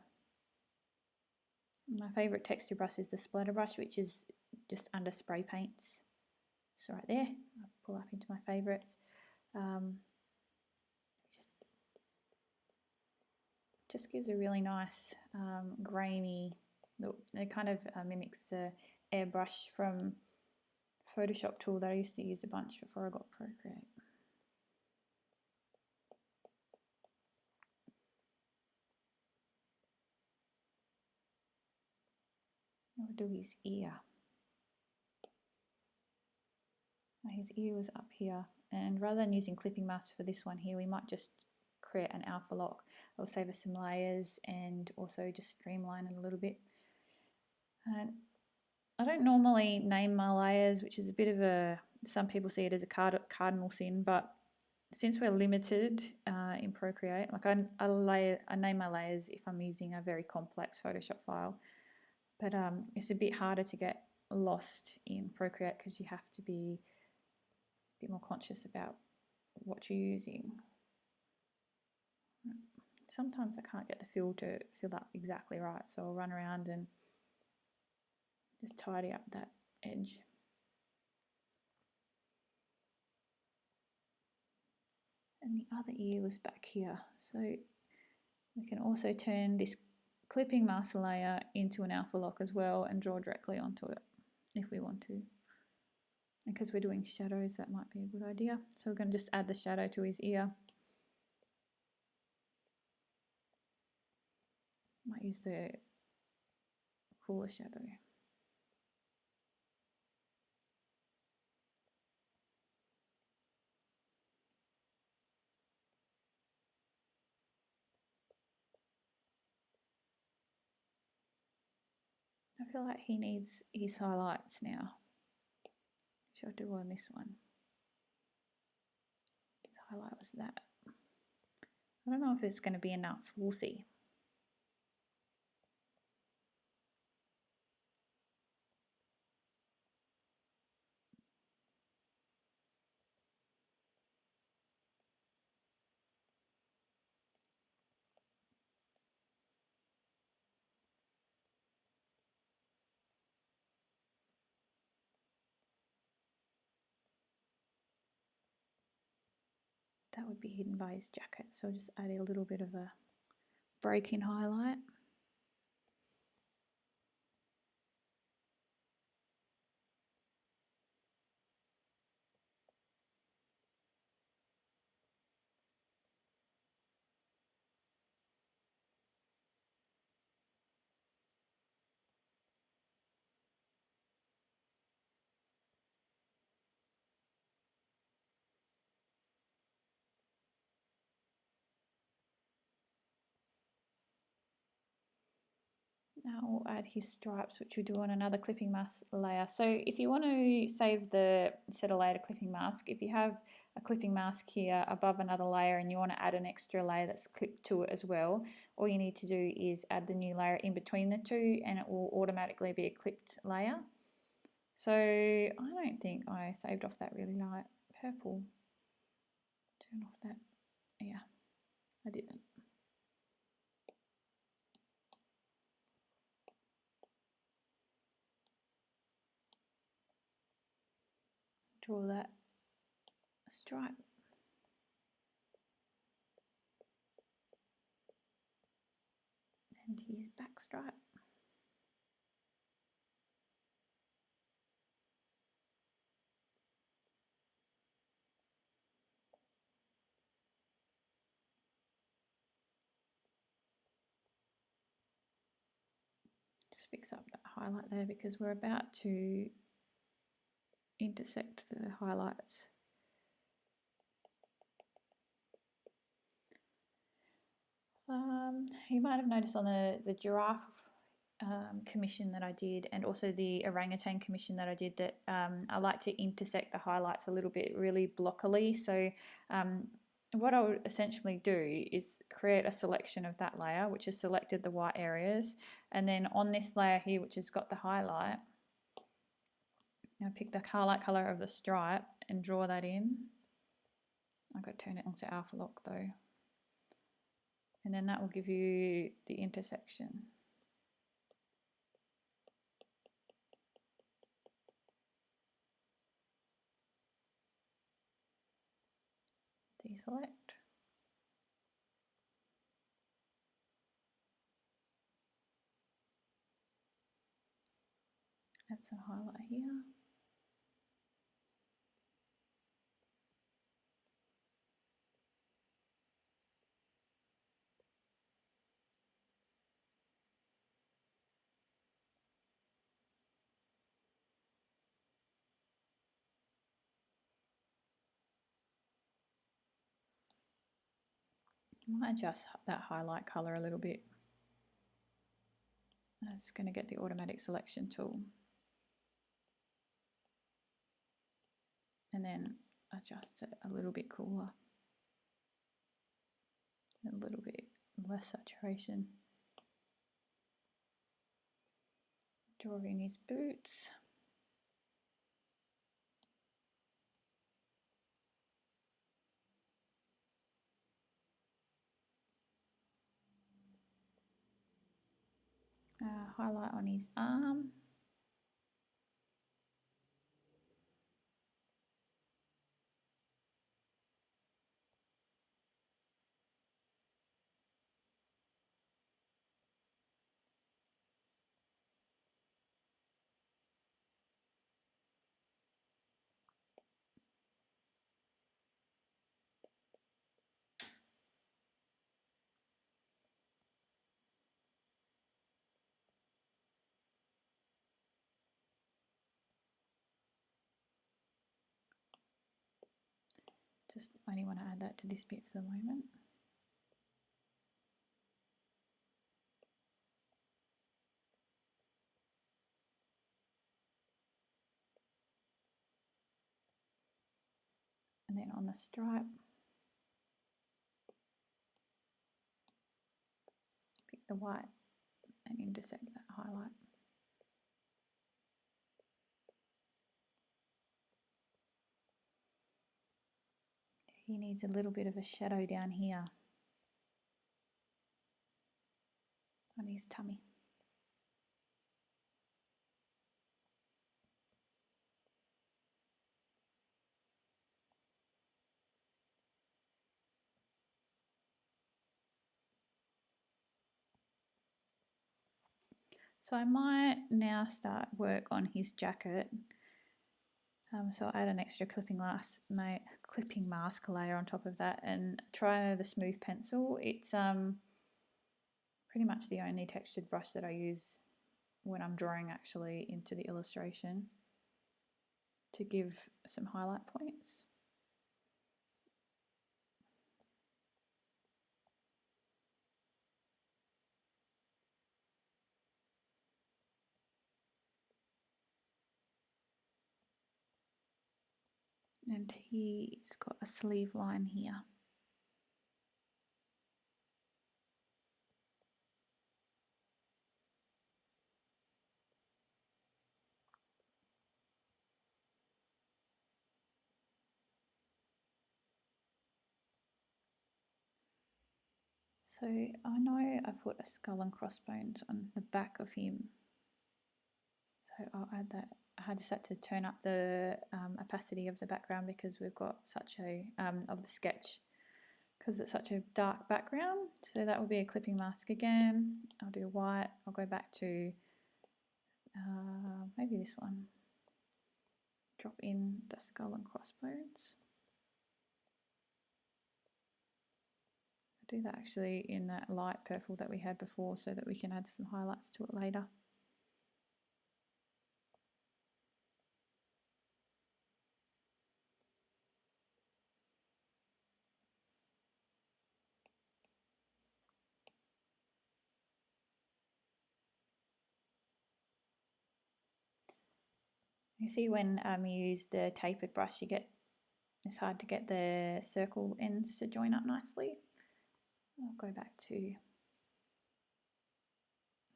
My favourite texture brush is the splatter brush, which is just under spray paints. So right there, I'll pull up into my favourites. Just gives a really nice grainy look. It kind of mimics the airbrush from Photoshop tool that I used to use a bunch before I got Procreate. I'll do his ear. Now his ear was up here, and rather than using clipping masks for this one here, we might just create an alpha lock. It'll save us some layers and also just streamline it a little bit. And I don't normally name my layers, which is a bit of a, some people see it as a cardinal sin, but since we're limited in Procreate, like I name my layers if I'm using a very complex Photoshop file, but it's a bit harder to get lost in Procreate because you have to be a bit more conscious about what you're using. Sometimes I can't get the fill to fill up exactly right, so I'll run around and just tidy up that edge. And the other ear was back here, so we can also turn this clipping master layer into an alpha lock as well and draw directly onto it if we want to. And because we're doing shadows, that might be a good idea. So we're going to just add the shadow to his ear. Might use the cooler shadow. I feel like he needs his highlights now. Should I do on this one? His highlight was that. I don't know if it's going to be enough. We'll see. That would be hidden by his jacket, so I'll just add a little bit of a break in highlight. Now we'll add his stripes, which we do on another clipping mask layer. So if you want to save the set a layer to clipping mask, if you have a clipping mask here above another layer and you want to add an extra layer that's clipped to it as well, all you need to do is add the new layer in between the two and it will automatically be a clipped layer. So I don't think I saved off that really light purple. Turn off that. Yeah, I didn't. Draw that stripe. And his back stripe. Just fix up that highlight there because we're about to intersect the highlights. You might have noticed on the giraffe commission that I did and also the orangutan commission that I did that I like to intersect the highlights a little bit really blockily. So what I would essentially do is create a selection of that layer which has selected the white areas, and then on this layer here which has got the highlight, now pick the highlight color of the stripe and draw that in. I've got to turn it onto alpha lock though. And then that will give you the intersection. Deselect. Add some highlight here. I might adjust that highlight color a little bit. I'm just going to get the automatic selection tool and then adjust it a little bit cooler, a little bit less saturation. Draw in his boots. Highlight on his arm. Just only want to add that to this bit for the moment. And then on the stripe, pick the white and intersect that highlight. He needs a little bit of a shadow down here on his tummy. So I might now start work on his jacket. So I'll add an extra clipping mask layer on top of that and try the smooth pencil. It's pretty much the only textured brush that I use when I'm drawing actually into the illustration to give some highlight points. And he's got a sleeve line here. So I know I put a skull and crossbones on the back of him. So I'll add that. I just had to turn up the opacity of the background because we've got such a, of the sketch, because it's such a dark background. So that will be a clipping mask again. I'll do white. I'll go back to maybe this one. Drop in the skull and crossbones. I'll do that actually in that light purple that we had before so that we can add some highlights to it later. You see when you use the tapered brush, it's hard to get the circle ends to join up nicely. I'll go back to,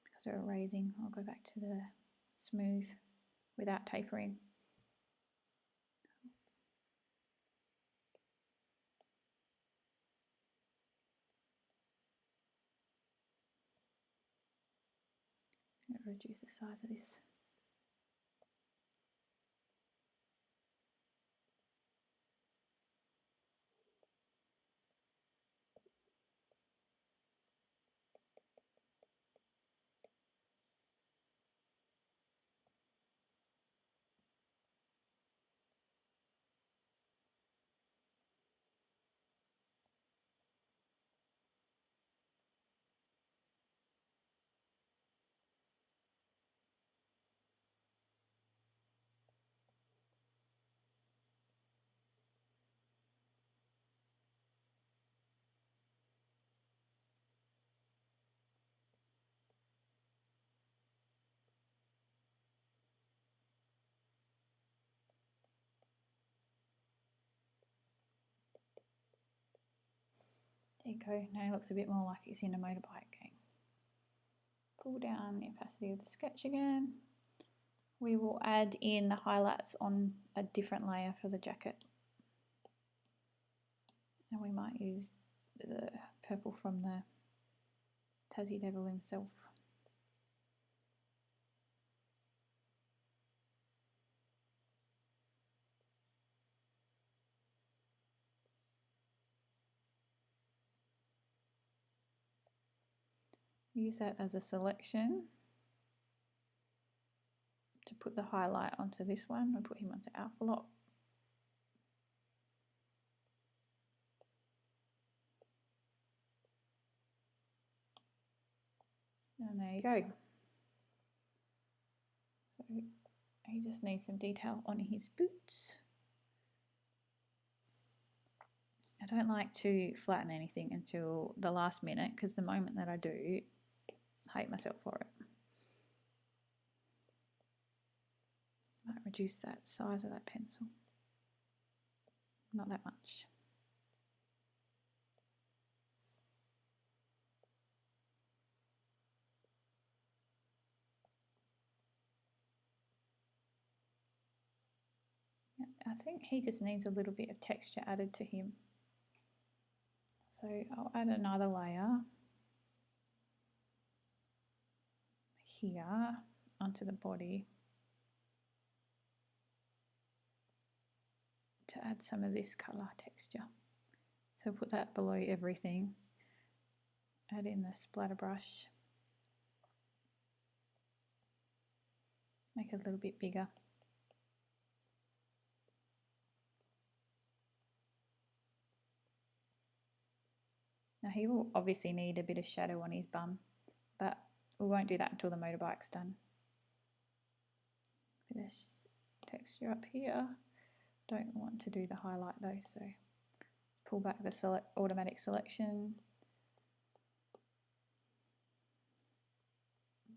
because we're erasing, I'll go back to the smooth without tapering. Reduce the size of this. There you go. Now it looks a bit more like he's in a motorbike gang. Pull down the opacity of the sketch again. We will add in the highlights on a different layer for the jacket. And we might use the purple from the Tassie Devil himself. Use that as a selection to put the highlight onto this one. I'll put him onto alpha lock. And there you go. So he just needs some detail on his boots. I don't like to flatten anything until the last minute, because the moment that I do, I hate myself for it. Might reduce that size of that pencil. Not that much. I think he just needs a little bit of texture added to him. So I'll add another layer here onto the body to add some of this colour texture. So put that below everything. Add in the splatter brush. Make it a little bit bigger. Now he will obviously need a bit of shadow on his bum, but we won't do that until the motorbike's done. Bit of texture up here. Don't want to do the highlight though, so pull back the automatic selection.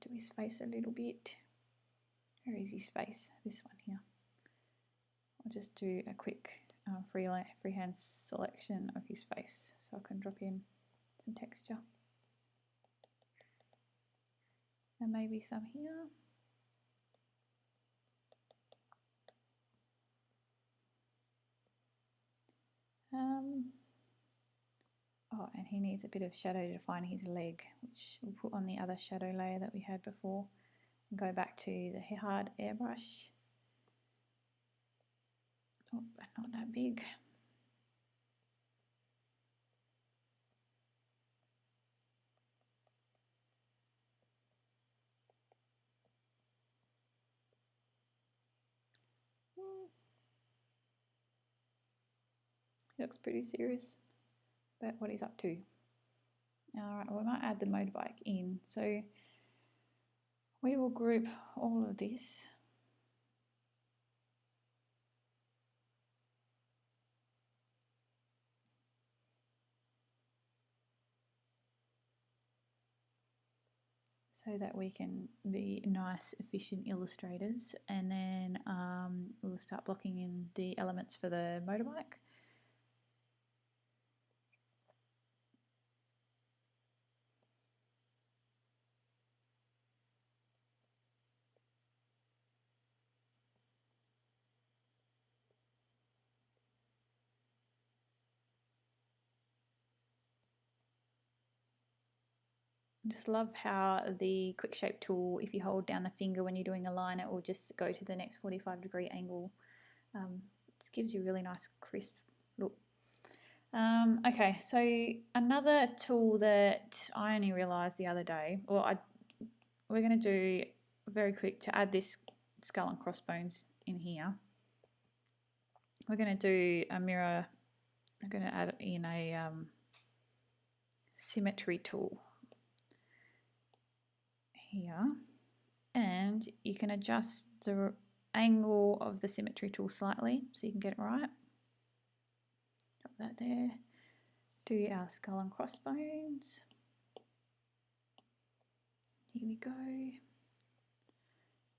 Do his face a little bit. Where is his face? This one here. I'll just do a quick freehand selection of his face so I can drop in some texture. And maybe some here. Oh, and he needs a bit of shadow to define his leg, which we'll put on the other shadow layer that we had before. And go back to the hard airbrush. Oh, not that big. He looks pretty serious about what he's up to. Alright, we might add the motorbike in. So we will group all of this. So that we can be nice, efficient illustrators, and then we'll start blocking in the elements for the motorbike. Just love how the quick shape tool, if you hold down the finger when you're doing a line, it will just go to the next 45-degree angle. It gives you a really nice crisp look. Okay, so another tool that I only realised the other day, we're going to do very quick to add this skull and crossbones in here. We're going to do a mirror. I'm going to add in a symmetry tool here, and you can adjust the angle of the symmetry tool slightly so you can get it right. Got that there. Do our skull and crossbones. Here we go.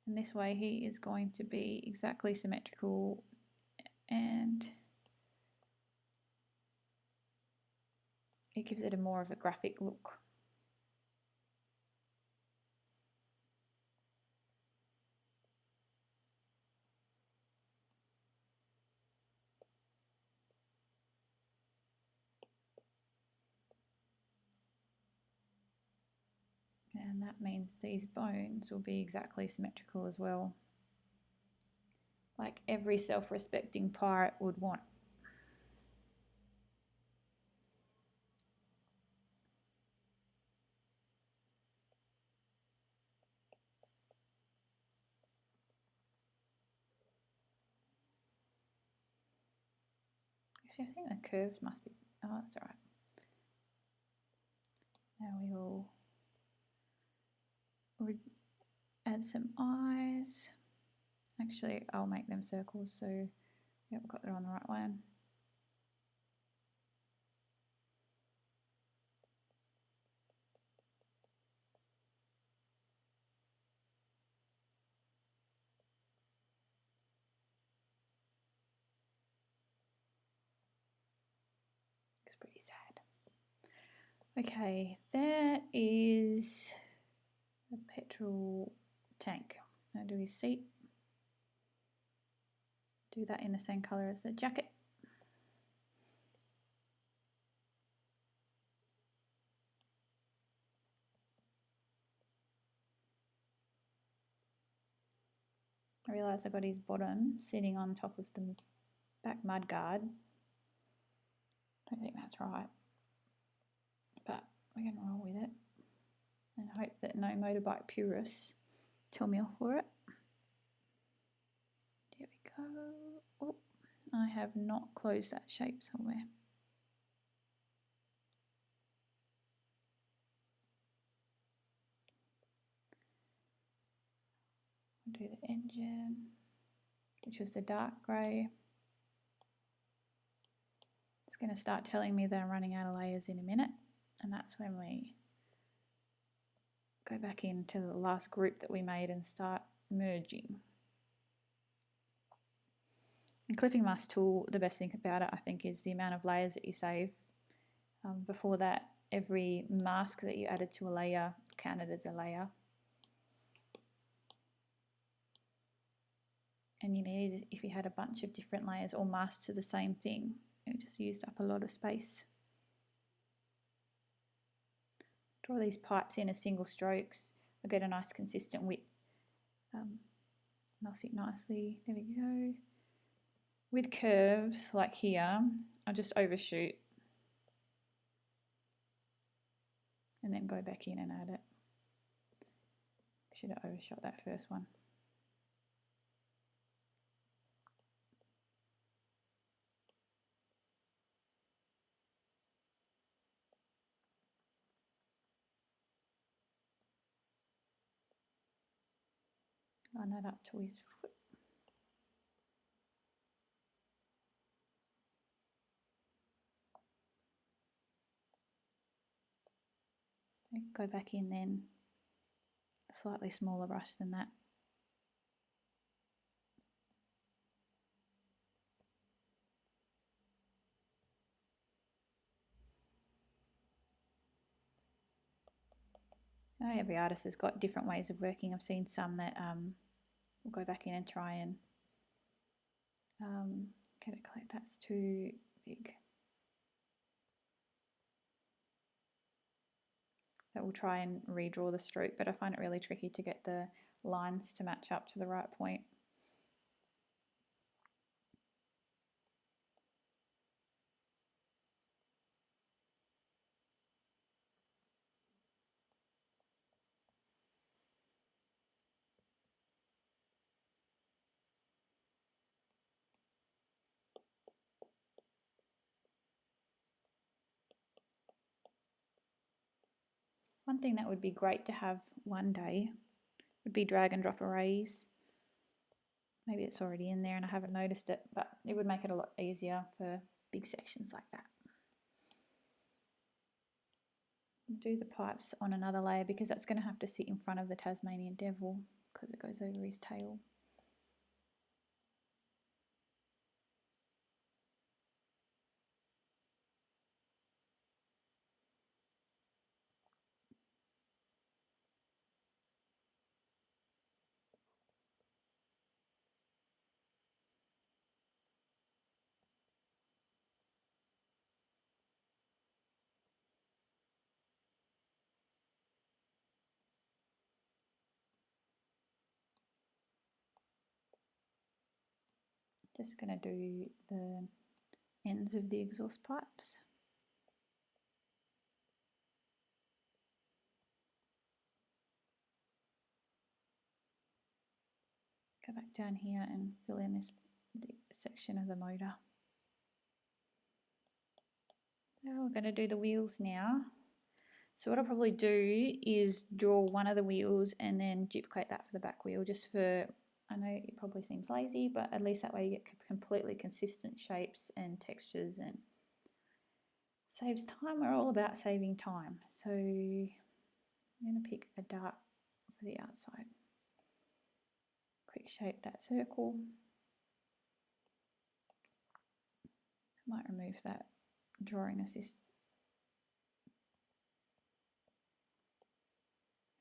And this way he is going to be exactly symmetrical and it gives it a more of a graphic look. And that means these bones will be exactly symmetrical as well, like every self-respecting pirate would want. Actually, I think the curves must be, oh, that's all right. Now we will add some eyes. Actually, I'll make them circles, so yeah, we've got it on the right one. It's pretty sad. Okay, that is a petrol tank. Now do his seat. Do that in the same colour as the jacket. I realise I got his bottom sitting on top of the back mudguard. Don't think that's right, but we're going to roll with it and hope that no motorbike purists tell me off for it. There we go. Oh, I have not closed that shape somewhere. I'll do the engine, which was the dark grey. It's going to start telling me that I'm running out of layers in a minute, and that's when we go back into the last group that we made and start merging. And clipping mask tool, the best thing about it, I think, is the amount of layers that you save. Before that, every mask that you added to a layer counted as a layer. And you needed, if you had a bunch of different layers or masks to the same thing, it just used up a lot of space. Draw these pipes in as single strokes. I'll get a nice consistent width. And I'll sit nicely. There we go. With curves like here, I'll just overshoot and then go back in and add it. Should have overshot that first one. Line that up to his foot. Go back in then, a slightly smaller brush than that. Now every artist has got different ways of working. I've seen some that will go back in and try and get it clear. That's too big. That will try and redraw the stroke, but I find it really tricky to get the lines to match up to the right point. One thing that would be great to have one day would be drag and drop arrays. Maybe it's already in there and I haven't noticed it, but it would make it a lot easier for big sections like that. Do the pipes on another layer because that's going to have to sit in front of the Tasmanian devil because it goes over his tail. Just going to do the ends of the exhaust pipes. Go back down here and fill in this section of the motor. Now we're going to do the wheels now. So what I'll probably do is draw one of the wheels and then duplicate that for the back wheel, just for, I know it probably seems lazy, but at least that way you get completely consistent shapes and textures and saves time. We're all about saving time. So I'm going to pick a dark for the outside. Quick shape that circle. I might remove that drawing assist.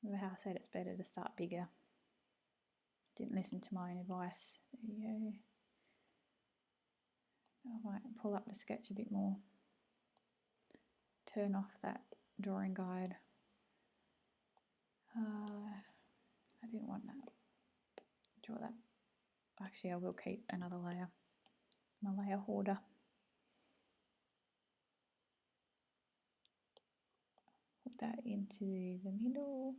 Remember how I said it's better to start bigger. Didn't listen to my own advice. There you go. I might pull up the sketch a bit more. Turn off that drawing guide. I didn't want that. Draw that. Actually, I will keep another layer. My layer hoarder. Put that into the middle.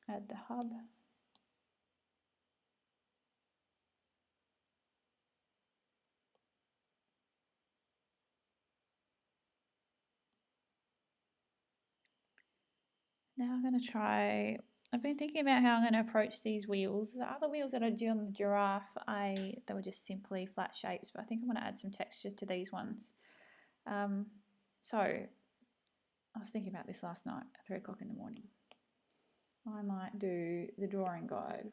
Add the hub. Now I'm going to try, I've been thinking about how I'm going to approach these wheels. The other wheels that I do on the giraffe, they were just simply flat shapes, but I think I'm going to add some texture to these ones. So I was thinking about this last night at 3 o'clock in the morning. I might do the drawing guide,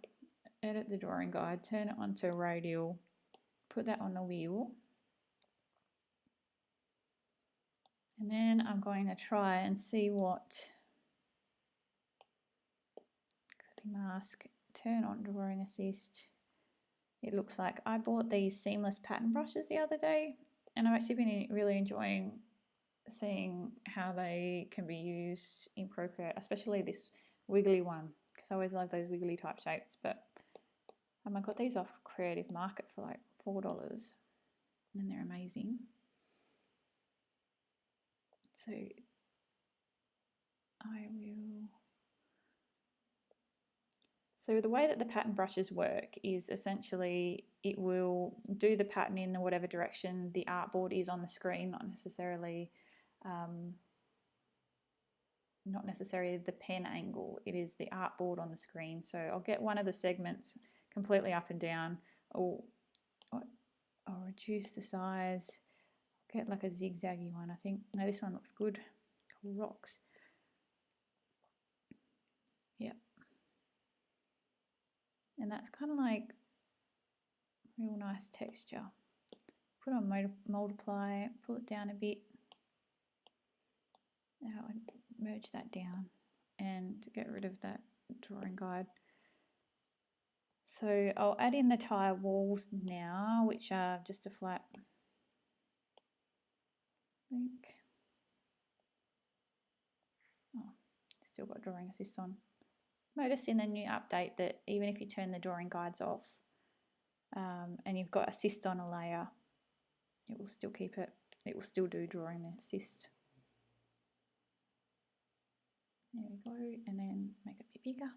edit the drawing guide, turn it onto radial, put that on the wheel. And then I'm going to try and see what copy mask, turn on drawing assist. It looks like I bought these seamless pattern brushes the other day, and I've actually been really enjoying seeing how they can be used in Procreate, especially this wiggly one, because I always love those wiggly type shapes. But I got these off Creative Market for like $4, and they're amazing. So I will. So the way that the pattern brushes work is essentially it will do the pattern in whatever direction the artboard is on the screen, not necessarily the pen angle. It is the artboard on the screen. So I'll get one of the segments completely up and down. I'll reduce the size. I'll get like a zigzaggy one, I think. No, this one looks good. Rocks. Yep. And that's kind of like real nice texture. Put on multiply, pull it down a bit. Now I merge that down and get rid of that drawing guide. So I'll add in the tyre walls now, which are just a flat link. Oh, still got drawing assist on. Notice in the new update that even if you turn the drawing guides off and you've got assist on a layer, it will still keep it. It will still do drawing assist. There we go, and then make it a bit bigger.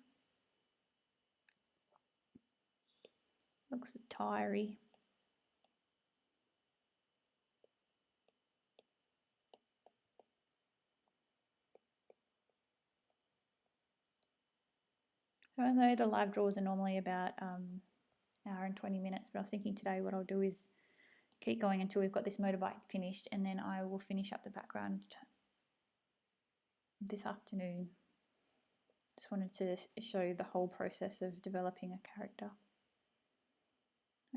Looks tirey. Even though the live draws are normally about an hour and 20 minutes, but I was thinking today what I'll do is keep going until we've got this motorbike finished, and then I will finish up the background this afternoon. Just wanted to show the whole process of developing a character.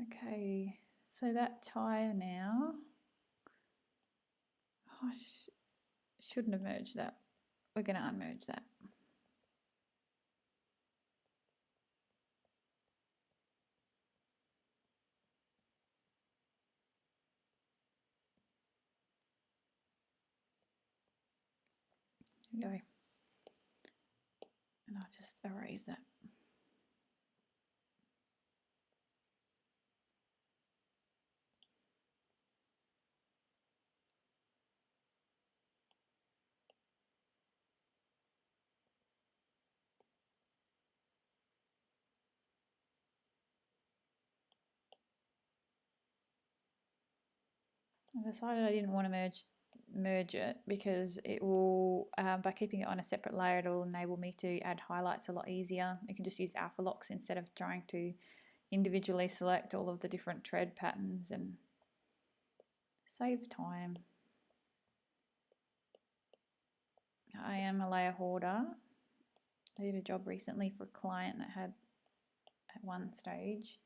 Okay, so that tyre now, I shouldn't have merged that. We're going to unmerge that. There we go. And I'll just erase that. I decided I didn't want to merge it because it will, by keeping it on a separate layer, it will enable me to add highlights a lot easier. You can just use alpha locks instead of trying to individually select all of the different tread patterns and save time. I am a layer hoarder. I did a job recently for a client that had at one stage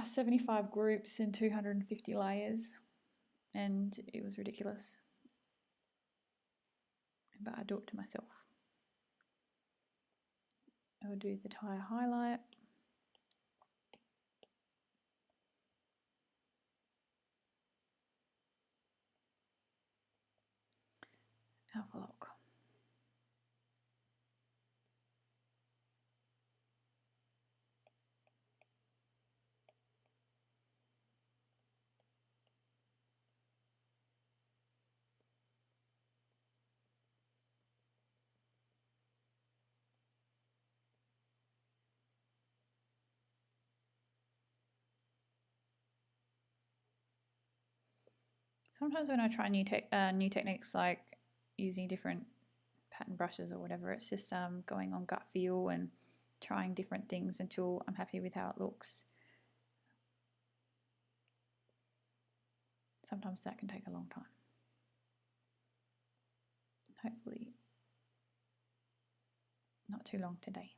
75 groups and 250 layers, and it was ridiculous. But I do it to myself. I will do the tyre highlight. Alpha lock. Sometimes when I try new techniques like using different pattern brushes or whatever, it's just going on gut feel and trying different things until I'm happy with how it looks. Sometimes that can take a long time. Hopefully not too long today.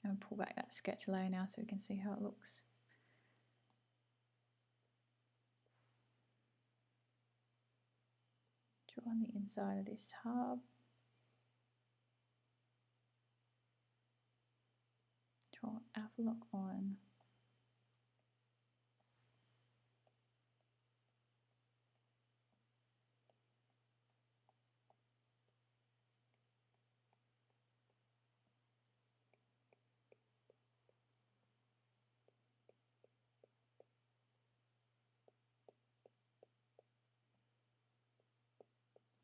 I'm going to pull back that sketch layer now so we can see how it looks. Draw on the inside of this hub. Draw alpha lock on.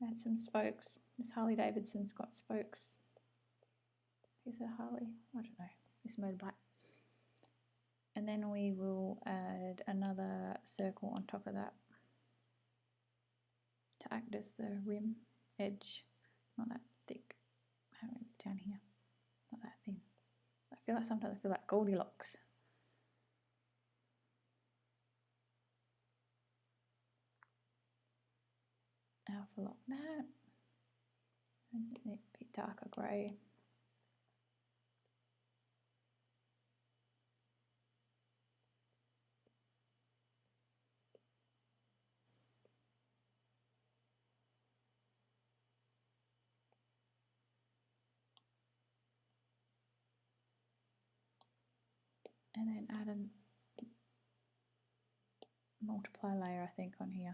Add some spokes. This Harley Davidson's got spokes. Is it Harley? I don't know. This motorbike. And then we will add another circle on top of that to act as the rim edge. Not that thick. How do I put it down here? Not that thin. I feel like sometimes I feel like Goldilocks. Alpha lock that. And a bit darker grey. And then add a multiply layer, I think, on here.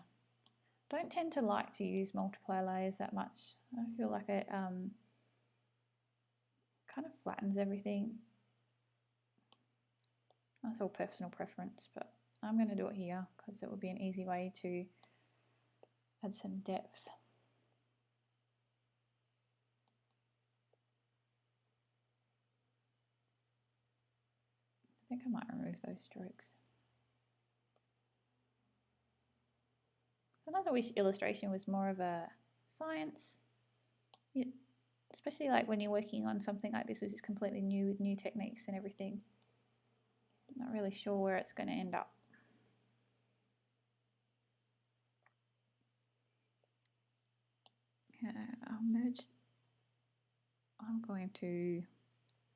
Don't tend to like to use multiply layers that much. I feel like it kind of flattens everything. That's all personal preference, but I'm going to do it here because it would be an easy way to add some depth. I think I might remove those strokes. Sometimes I wish illustration was more of a science, especially like when you're working on something like this, which is completely new with new techniques and everything. I'm not really sure where it's going to end up. I'll merge. I'm going to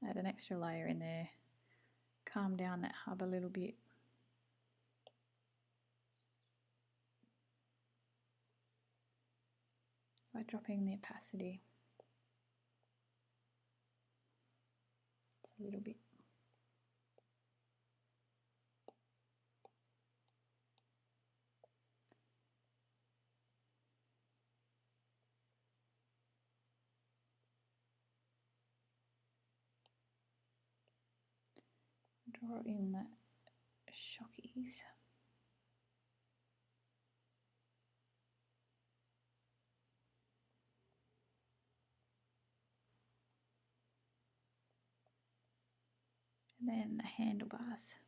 add an extra layer in there, calm down that hub a little bit. By dropping the opacity just a little bit. Draw in the shockies. And then the handlebars.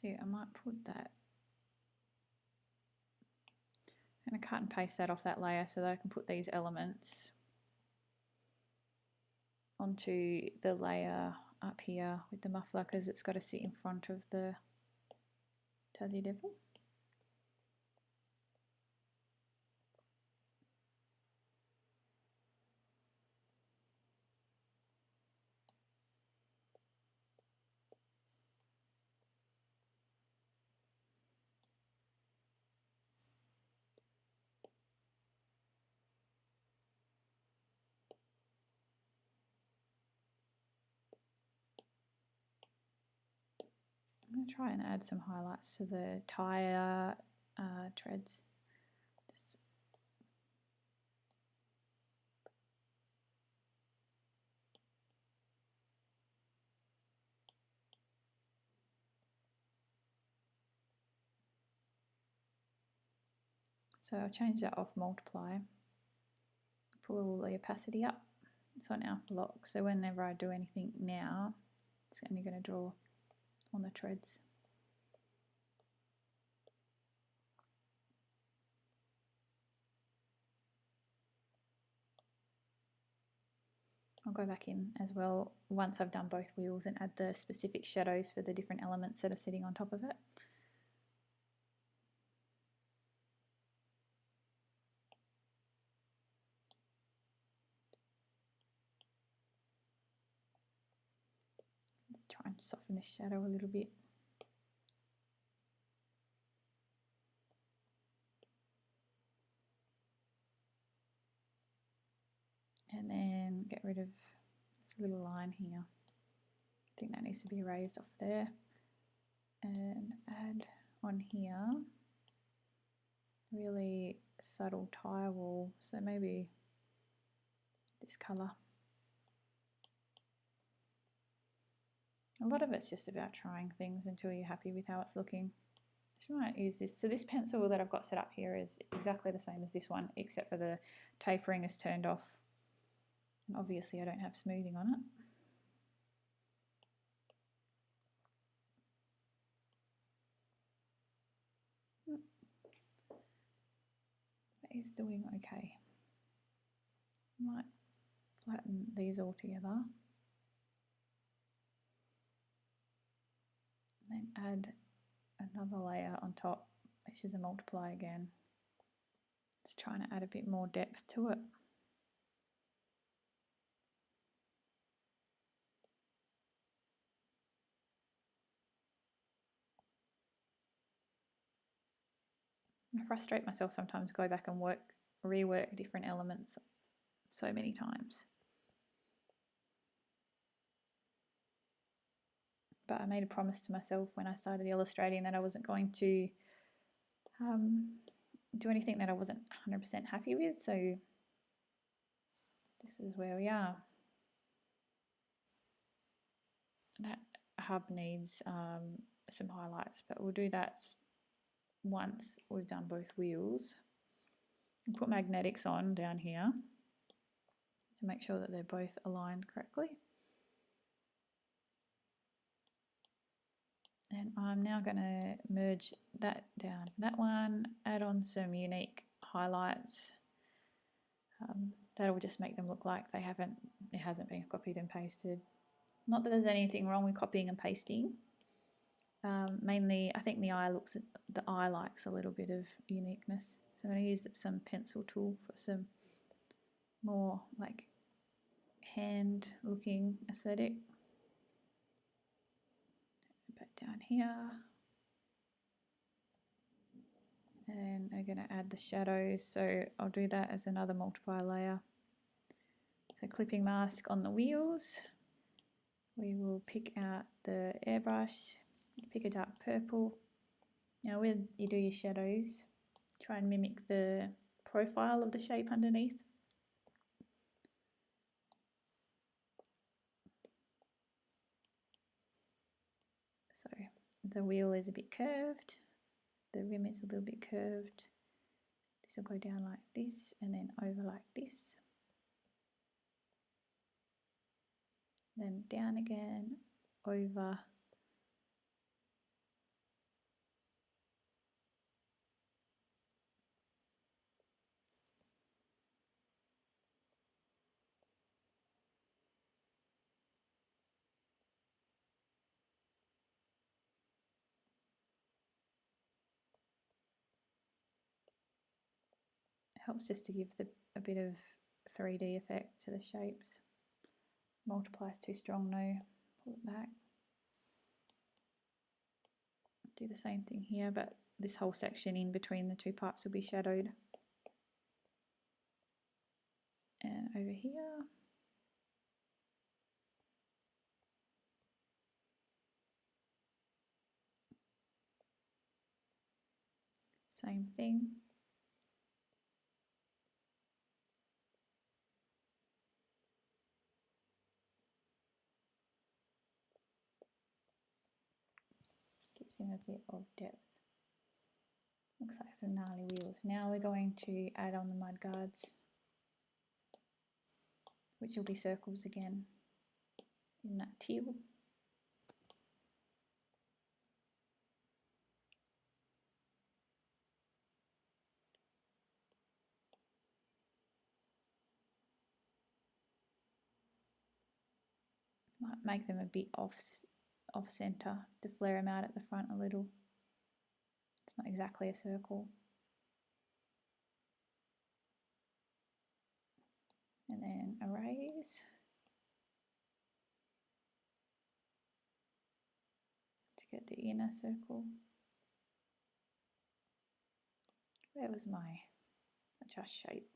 See, I might put that, I'm going to cut and paste that off that layer so that I can put these elements onto the layer up here with the muffler, because it's got to sit in front of the Tassie Devil. I'm going to try and add some highlights to the tyre treads. So I'll change that off multiply, pull the opacity up, it's on alpha lock, so whenever I do anything now, it's only going to draw on the treads. I'll go back in as well once I've done both wheels and add the specific shadows for the different elements that are sitting on top of it. Try and soften this shadow a little bit. And then get rid of this little line here. I think that needs to be erased off there. And add on here really subtle tyre wall, so maybe this colour. A lot of it's just about trying things until you're happy with how it's looking. I might use this. So this pencil that I've got set up here is exactly the same as this one, except for the tapering is turned off. And obviously I don't have smoothing on it. That is doing okay. Might flatten these all together. Then add another layer on top, which is a multiply again. Just trying to add a bit more depth to it. I frustrate myself sometimes, go back and rework different elements so many times. But I made a promise to myself when I started illustrating that I wasn't going to do anything that I wasn't 100% happy with, so this is where we are. That hub needs some highlights, but we'll do that once we've done both wheels. And put magnetics on down here and make sure that they're both aligned correctly. And I'm now going to merge that down. That one, add on some unique highlights. That'll just make them look like it hasn't been copied and pasted. Not that there's anything wrong with copying and pasting. Mainly, I think the eye likes a little bit of uniqueness. So I'm going to use some pencil tool for some more like hand-looking aesthetic. Back down here. And I'm going to add the shadows, so I'll do that as another multiply layer. So clipping mask on the wheels. We will pick out the airbrush, pick a dark purple. Now when you do your shadows, try and mimic the profile of the shape underneath. So the wheel is a bit curved, the rim is a little bit curved. This will go down like this and then over like this. Then down again, over helps just to give a bit of 3D effect to the shapes. Multiply is too strong, no, pull it back. Do the same thing here, but this whole section in between the two pipes will be shadowed. And over here. Same thing. Gives him a bit of depth. Looks like some gnarly wheels. Now we're going to add on the mudguards, which will be circles again in that teal. Might make them a bit off center to flare them out at the front a little. It's not exactly a circle. And then erase to get the inner circle. Where was my adjust shape?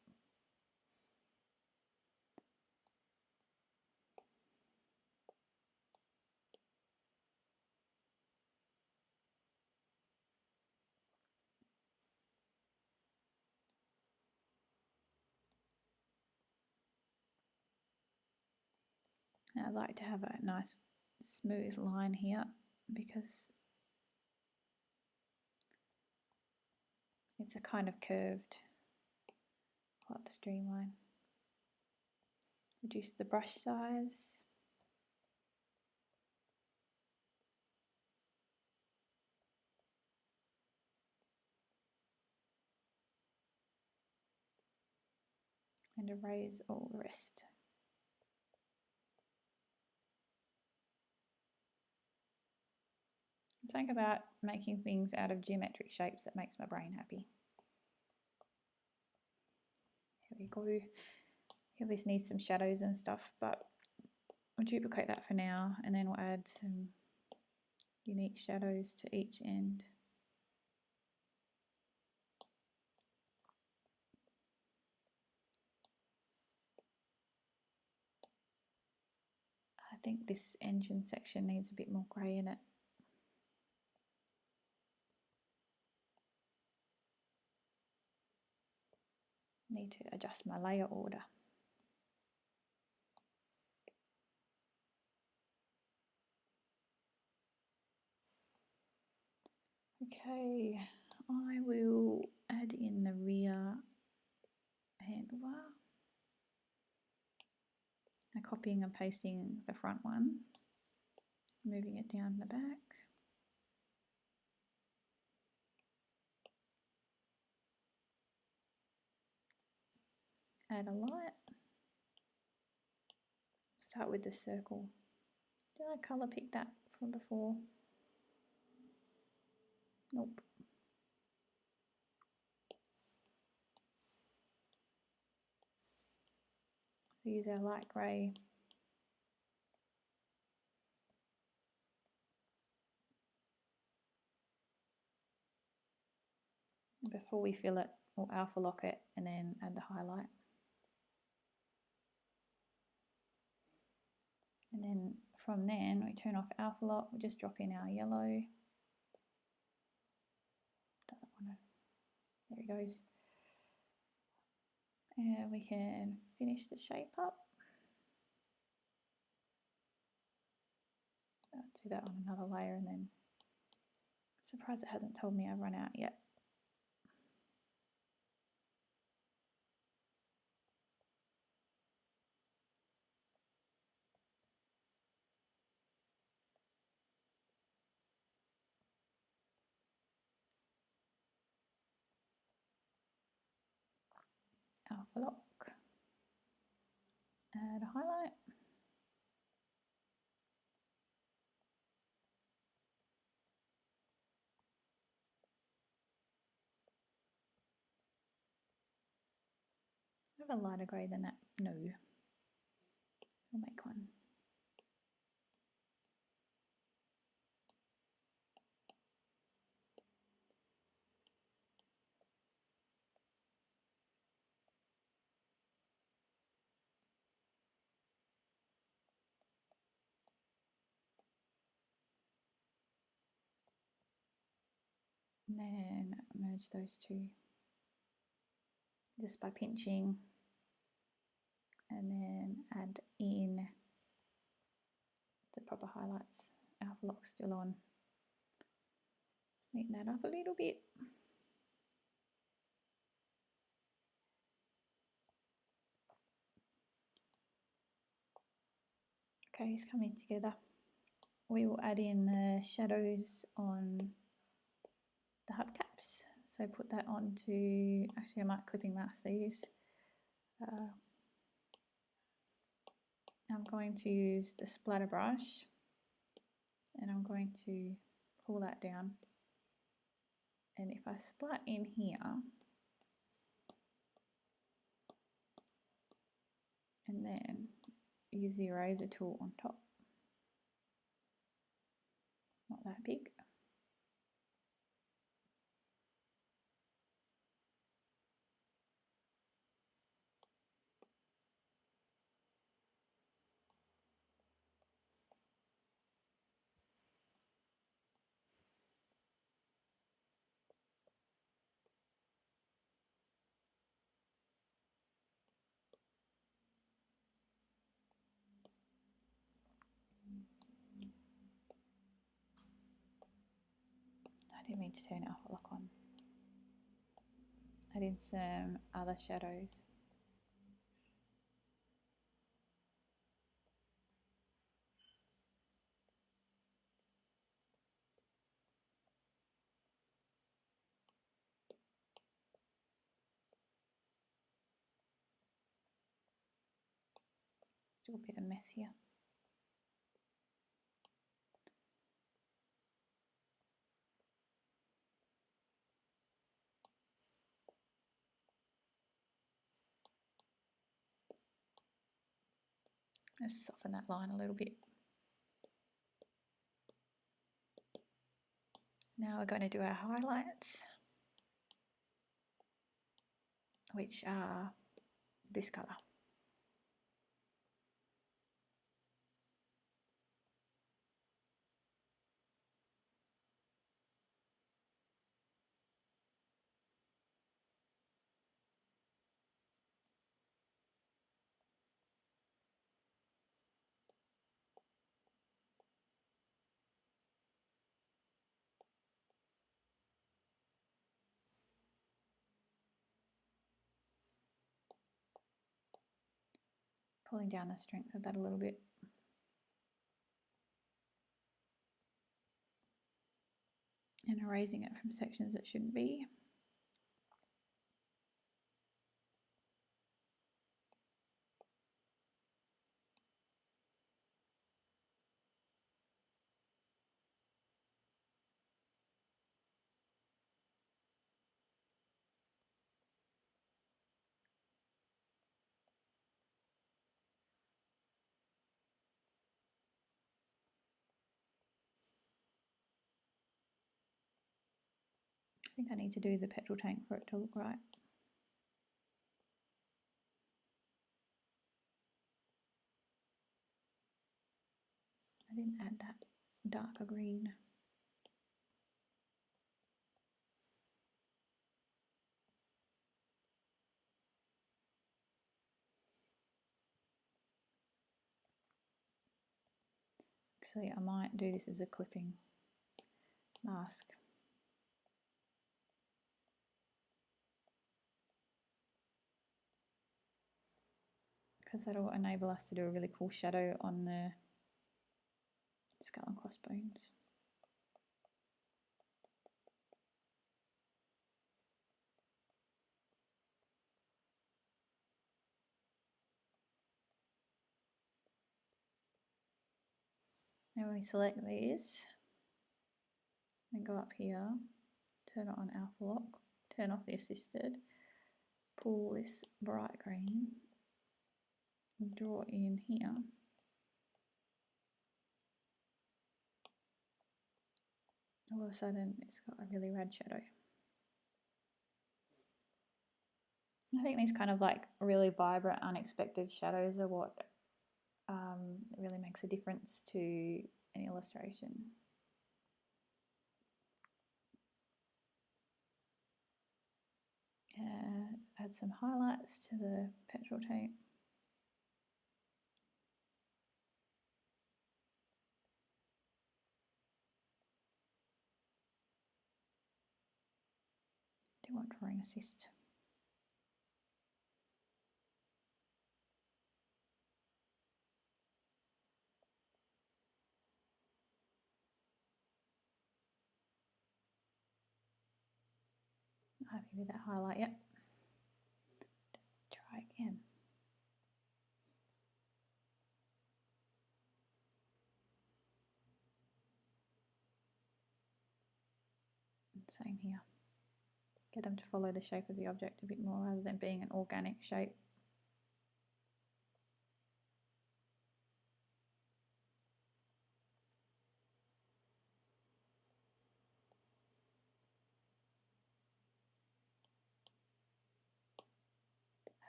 Now I'd like to have a nice smooth line here because it's a kind of curved, pull up the streamline. Reduce the brush size. And erase all the rest. Think about making things out of geometric shapes that makes my brain happy. Here we go. Here this needs some shadows and stuff, but we'll duplicate that for now, and then we'll add some unique shadows to each end. I think this engine section needs a bit more grey in it. Need to adjust my layer order. Okay, I will add in the rear handlebar. I'm copying and pasting the front one, moving it down the back. Add a light. Start with the circle. Did I colour pick that from before? Nope. We use our light grey. Before we fill it, we'll alpha lock it and then add the highlight. And then from then we turn off alpha lock, we just drop in our yellow. Doesn't want to, there it goes. And we can finish the shape up. I'll do that on another layer and then, surprised it hasn't told me I've run out yet. Alpha lock, add a highlight. have a lighter grey than that? No. I'll make one. And then merge those two just by pinching, and then add in the proper highlights. Alpha lock still on. Neaten that up a little bit. Okay, it's coming together. We will add in the shadows on the hubcaps. So put that onto, actually I might clipping mask these. I'm going to use the splatter brush and I'm going to pull that down. And if I splat in here, and then use the eraser tool on top. Not that big. I didn't mean to turn alpha lock on. Add in some other shadows. Still a bit of mess here. Let's soften that line a little bit. Now we're going to do our highlights, which are this colour. Pulling down the strength of that a little bit. And erasing it from sections that shouldn't be. I think I need to do the petrol tank for it to look right. I didn't add that darker green. Actually, I might do this as a clipping mask. Because that'll enable us to do a really cool shadow on the skull and crossbones. Now we select these and go up here, turn it on alpha lock, turn off the assisted, pull this bright green and draw in here. All of a sudden it's got a really rad shadow. I think these kind of like really vibrant, unexpected shadows are what really makes a difference to an illustration. Add some highlights to the petrol tape. Do you want drawing assist? Happy with that highlight, yep. Just try again. And same here. Get them to follow the shape of the object a bit more rather than being an organic shape.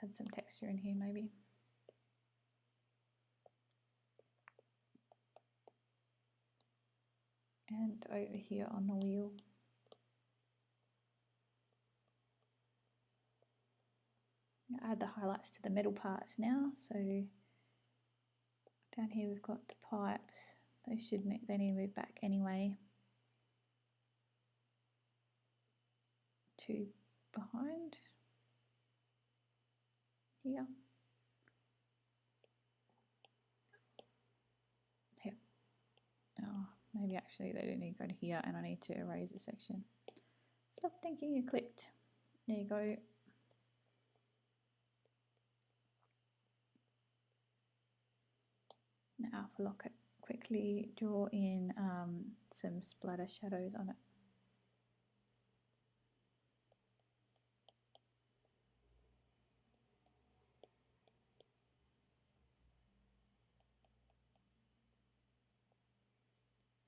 Add some texture in here maybe. And over here on the wheel. Add the highlights to the middle parts now. So down here we've got the pipes. They need to move back anyway to behind here. Here. Oh, maybe actually they don't need to go to here and I need to erase a section. Stop thinking you clipped. There you go. Now for lock it, quickly draw in some splatter shadows on it.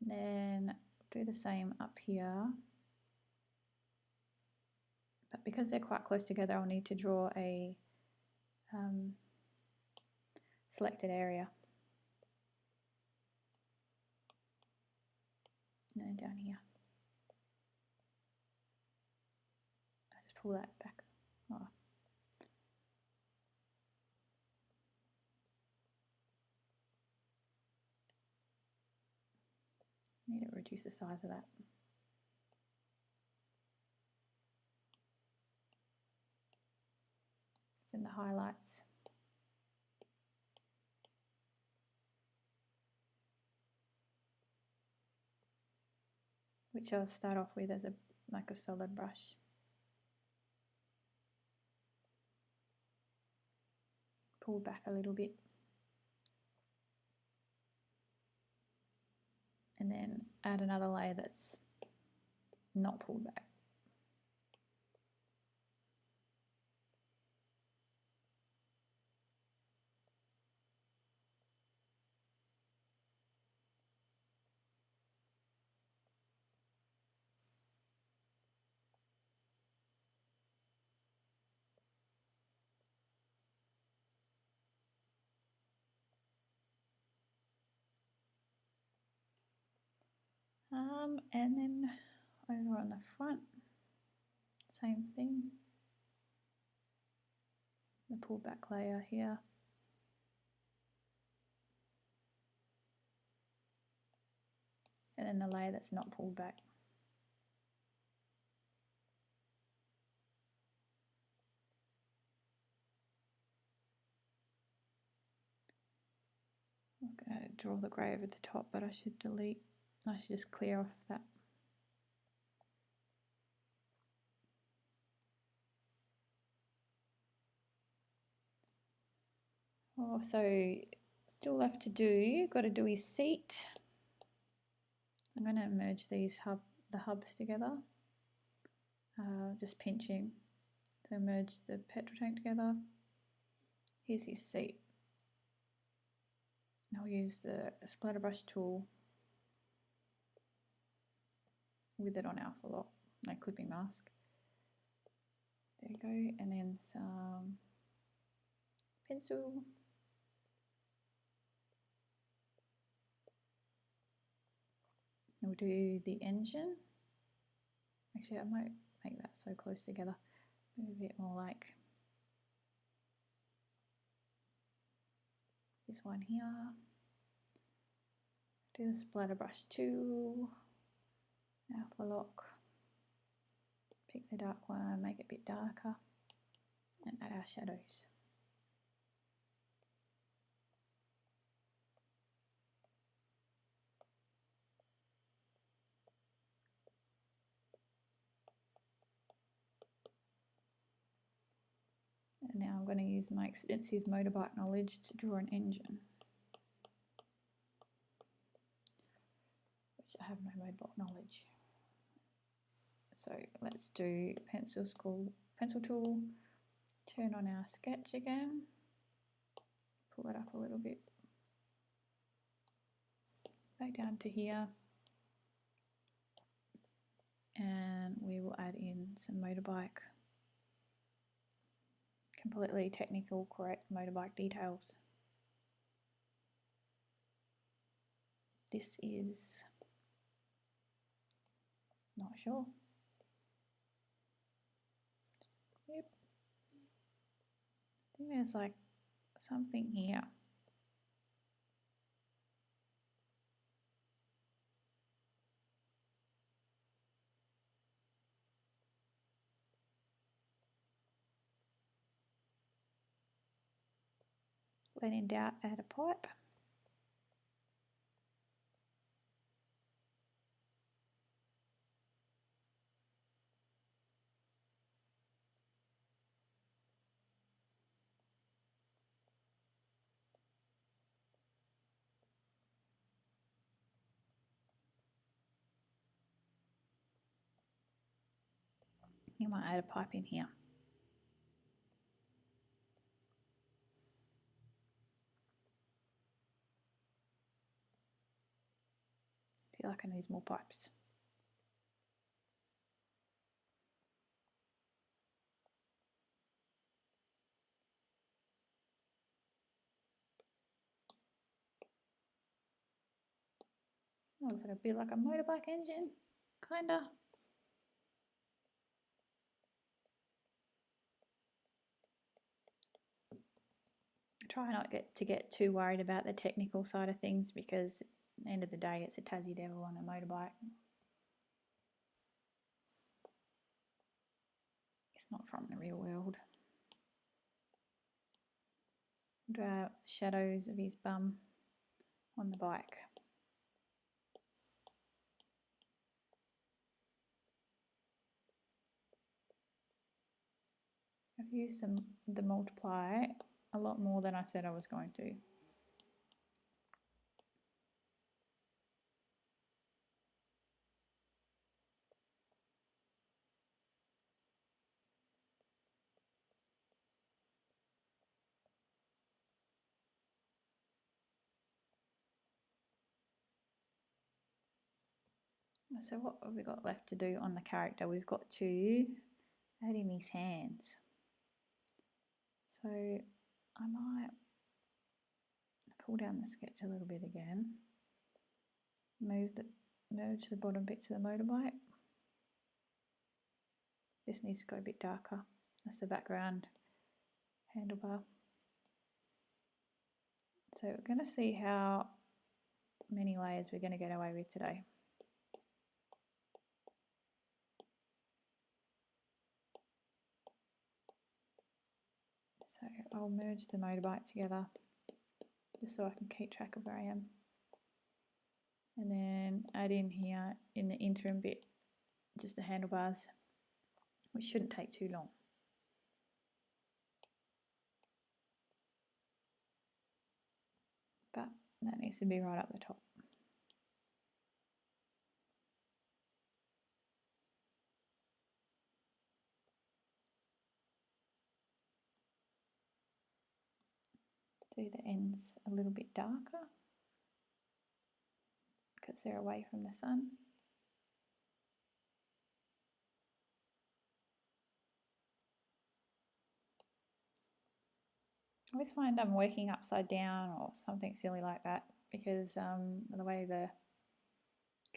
Then do the same up here. But because they're quite close together, I'll need to draw a selected area. And then down here. I just pull that back. Oh. Need to reduce the size of that. Then the highlights. Which I'll start off with as like a solid brush. Pull back a little bit. And then add another layer that's not pulled back. And then over on the front, same thing. The pull back layer here. And then the layer that's not pulled back. I'm going to draw the grey over the top, but I should just clear off that. Oh, so still left to do, got to do his seat. I'm going to merge these the hubs together, just pinching Gonna merge the petrol tank together. Here's his seat. Now we'll use the splatter brush tool with it on alpha lock, no clipping mask. There you go, and then some pencil. We'll do the engine. Actually, I might make that so close together. Maybe a bit more like this one here. Do the splatter brush tool, alpha lock, pick the dark one, make it a bit darker, and add our shadows. And now I'm going to use my extensive motorbike knowledge to draw an engine, which I have no motorbike knowledge. So let's do pencil tool, turn on our sketch again, pull it up a little bit, back down to here, and we will add in some motorbike, completely technical, correct motorbike details. This is, not sure. Yep. I think there's like something here. When in doubt, add a pipe. You might add a pipe in here. I feel like I need more pipes. Looks like a bit like a motorbike engine, kinda. Try not to get too worried about the technical side of things, because at the end of the day it's a Tassie Devil on a motorbike. It's not from the real world. Do our shadows of his bum on the bike. I've used the multiply a lot more than I said I was going to. So what have we got left to do on the character? We've got to add in his hands. So I might pull down the sketch a little bit again, merge the bottom bits of the motorbike. This needs to go a bit darker. That's the background handlebar. So we're going to see how many layers we're going to get away with today. So I'll merge the motorbike together just so I can keep track of where I am. And then add in here in the interim bit just the handlebars, which shouldn't take too long. But that needs to be right up the top. do the ends a little bit darker because they're away from the sun. I always find I'm working upside down or something silly like that because the way the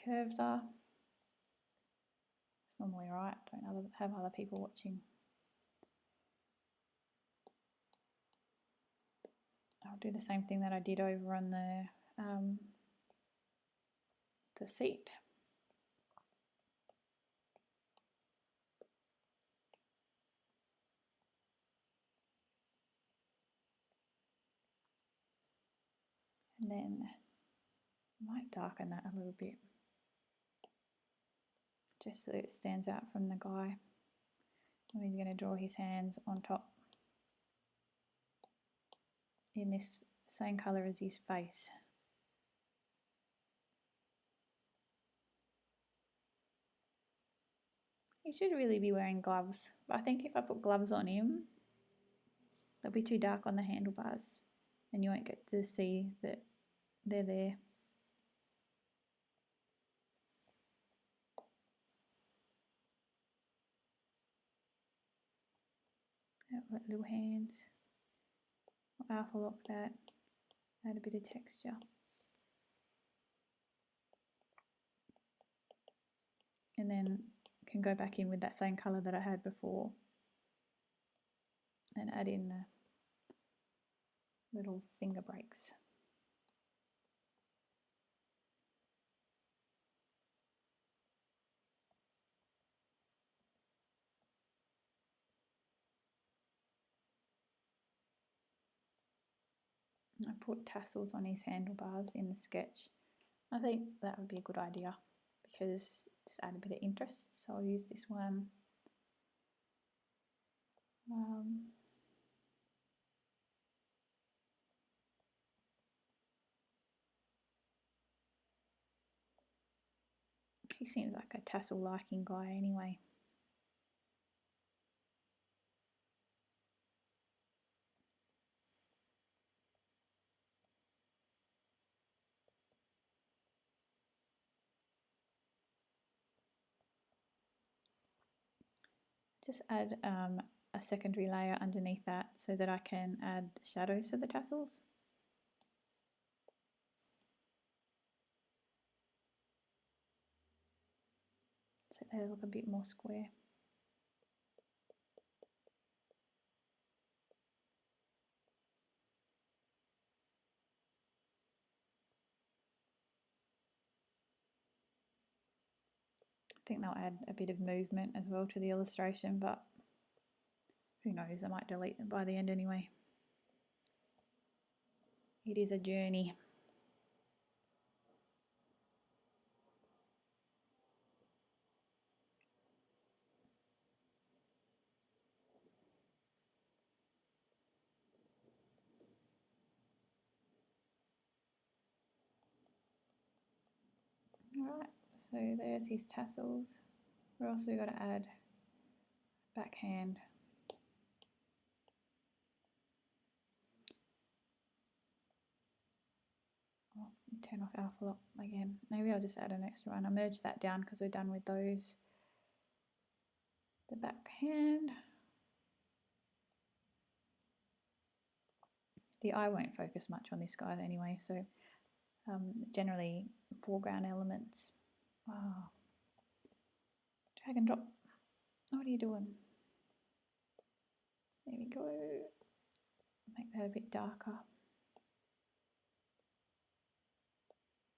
curves are, it's normally right. Don't have other people watching. I'll do the same thing that I did over on the seat. And then I might darken that a little bit, just so it stands out from the guy. And he's going to draw his hands on top in this same colour as his face. He should really be wearing gloves, but I think if I put gloves on him, they'll be too dark on the handlebars and you won't get to see that they're there. Little hands. Alpha lock that, add a bit of texture. And then can go back in with that same colour that I had before and add in the little finger breaks. I put tassels on his handlebars in the sketch. I think that would be a good idea because just add a bit of interest. So I'll use this one. He seems like a tassel liking guy anyway. Just add a secondary layer underneath that so that I can add shadows to the tassels. So they look a bit more square. I think they'll add a bit of movement as well to the illustration, but who knows, I might delete them by the end anyway. It is a journey. Alright, so there's his tassels. We're also got to add backhand. Oh, turn off alpha lock again. Maybe I'll just add an extra one. I'll merge that down because we're done with those. The backhand. The eye won't focus much on this guy anyway, so generally foreground elements. Oh. Drag and drop. What are you doing? There we go. Make that a bit darker.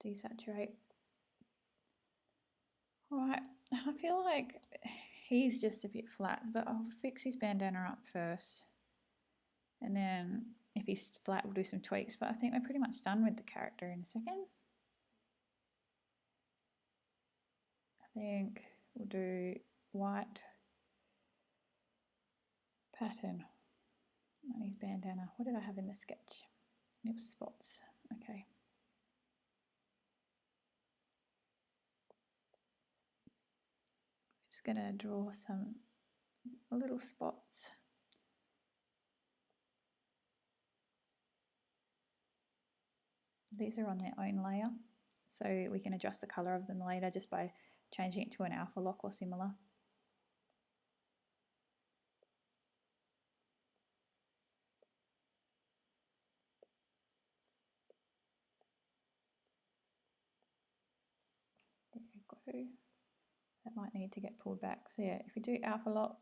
Desaturate. Alright, I feel like he's just a bit flat, but I'll fix his bandana up first. And then if he's flat, we'll do some tweaks, but I think we're pretty much done with the character in a second. I think we'll do white pattern on his bandana. What did I have in the sketch? It was spots. Okay. Just going to draw some little spots. these are on their own layer, so we can adjust the color of them later just by changing it to an alpha lock or similar. There we go. That might need to get pulled back. So yeah, if we do alpha lock,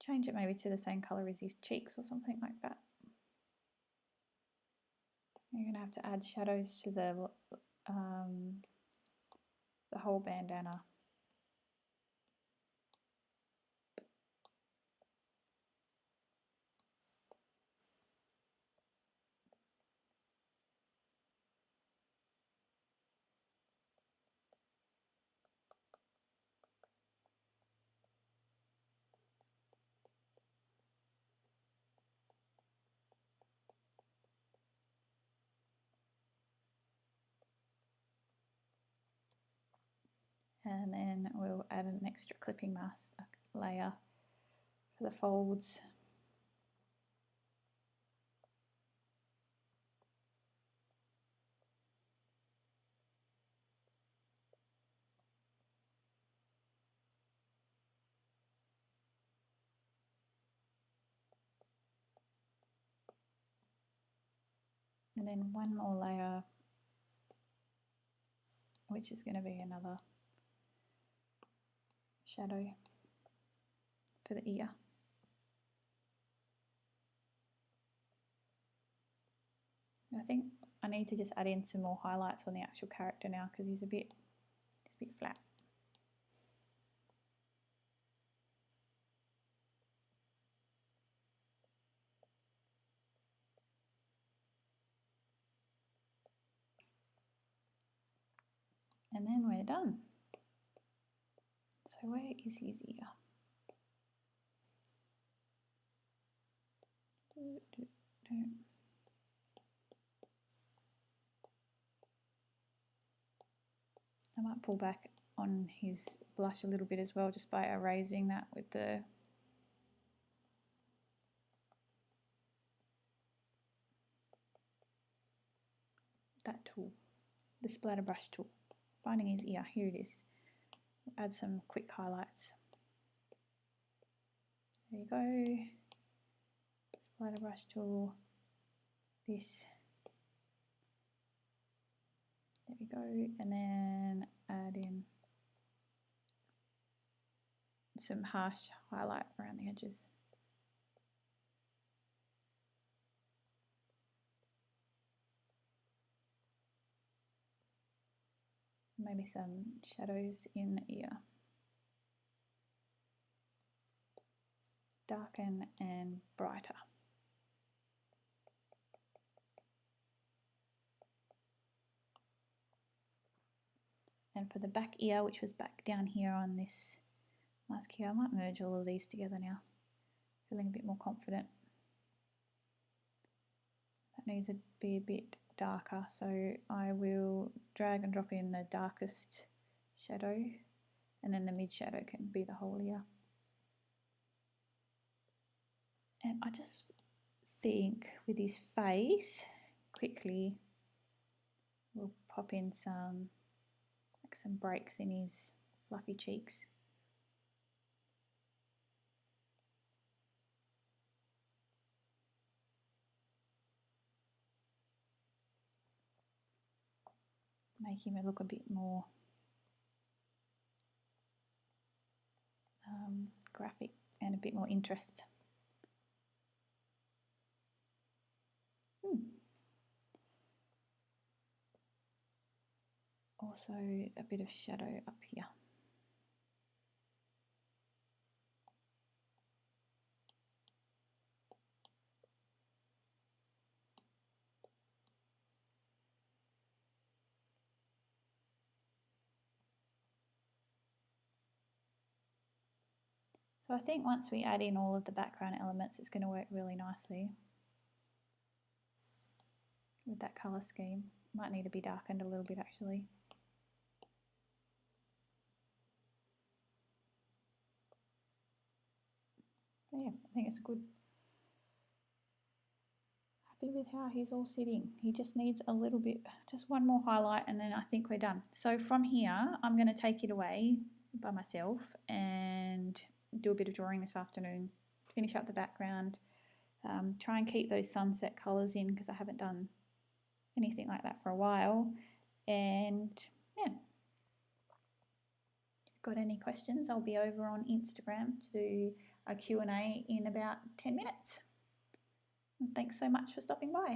change it maybe to the same color as his cheeks or something like that. You're going to have to add shadows to the whole bandana. And then we'll add an extra clipping mask layer for the folds. And then one more layer, which is going to be another shadow for the ear. I think I need to just add in some more highlights on the actual character now because he's a bit flat. And then we're done. So where is his ear? I might pull back on his blush a little bit as well, just by erasing that with that tool, the splatter brush tool. Finding his ear, here it is. Add some quick highlights. There you go. Splatter brush tool. This. There we go. And then add in some harsh highlight around the edges. Maybe some shadows in the ear. Darken and brighter. And for the back ear, which was back down here on this mask here, I might merge all of these together now. Feeling a bit more confident. That needs to be a bit darker, so I will drag and drop in the darkest shadow, and then the mid shadow can be the whole ear. And I just think with his face, quickly we'll pop in some breaks in his fluffy cheeks. Make him look a bit more graphic and a bit more interest. Also a bit of shadow up here. So I think once we add in all of the background elements, it's going to work really nicely with that colour scheme. Might need to be darkened a little bit actually. But yeah, I think it's a good happy with how he's all sitting. He just needs a little bit, just one more highlight, and then I think we're done. So from here, I'm going to take it away by myself and do a bit of drawing this afternoon, finish up the background, try and keep those sunset colours in because I haven't done anything like that for a while. And yeah, if you've got any questions, I'll be over on Instagram to do a Q&A in about 10 minutes. And thanks so much for stopping by.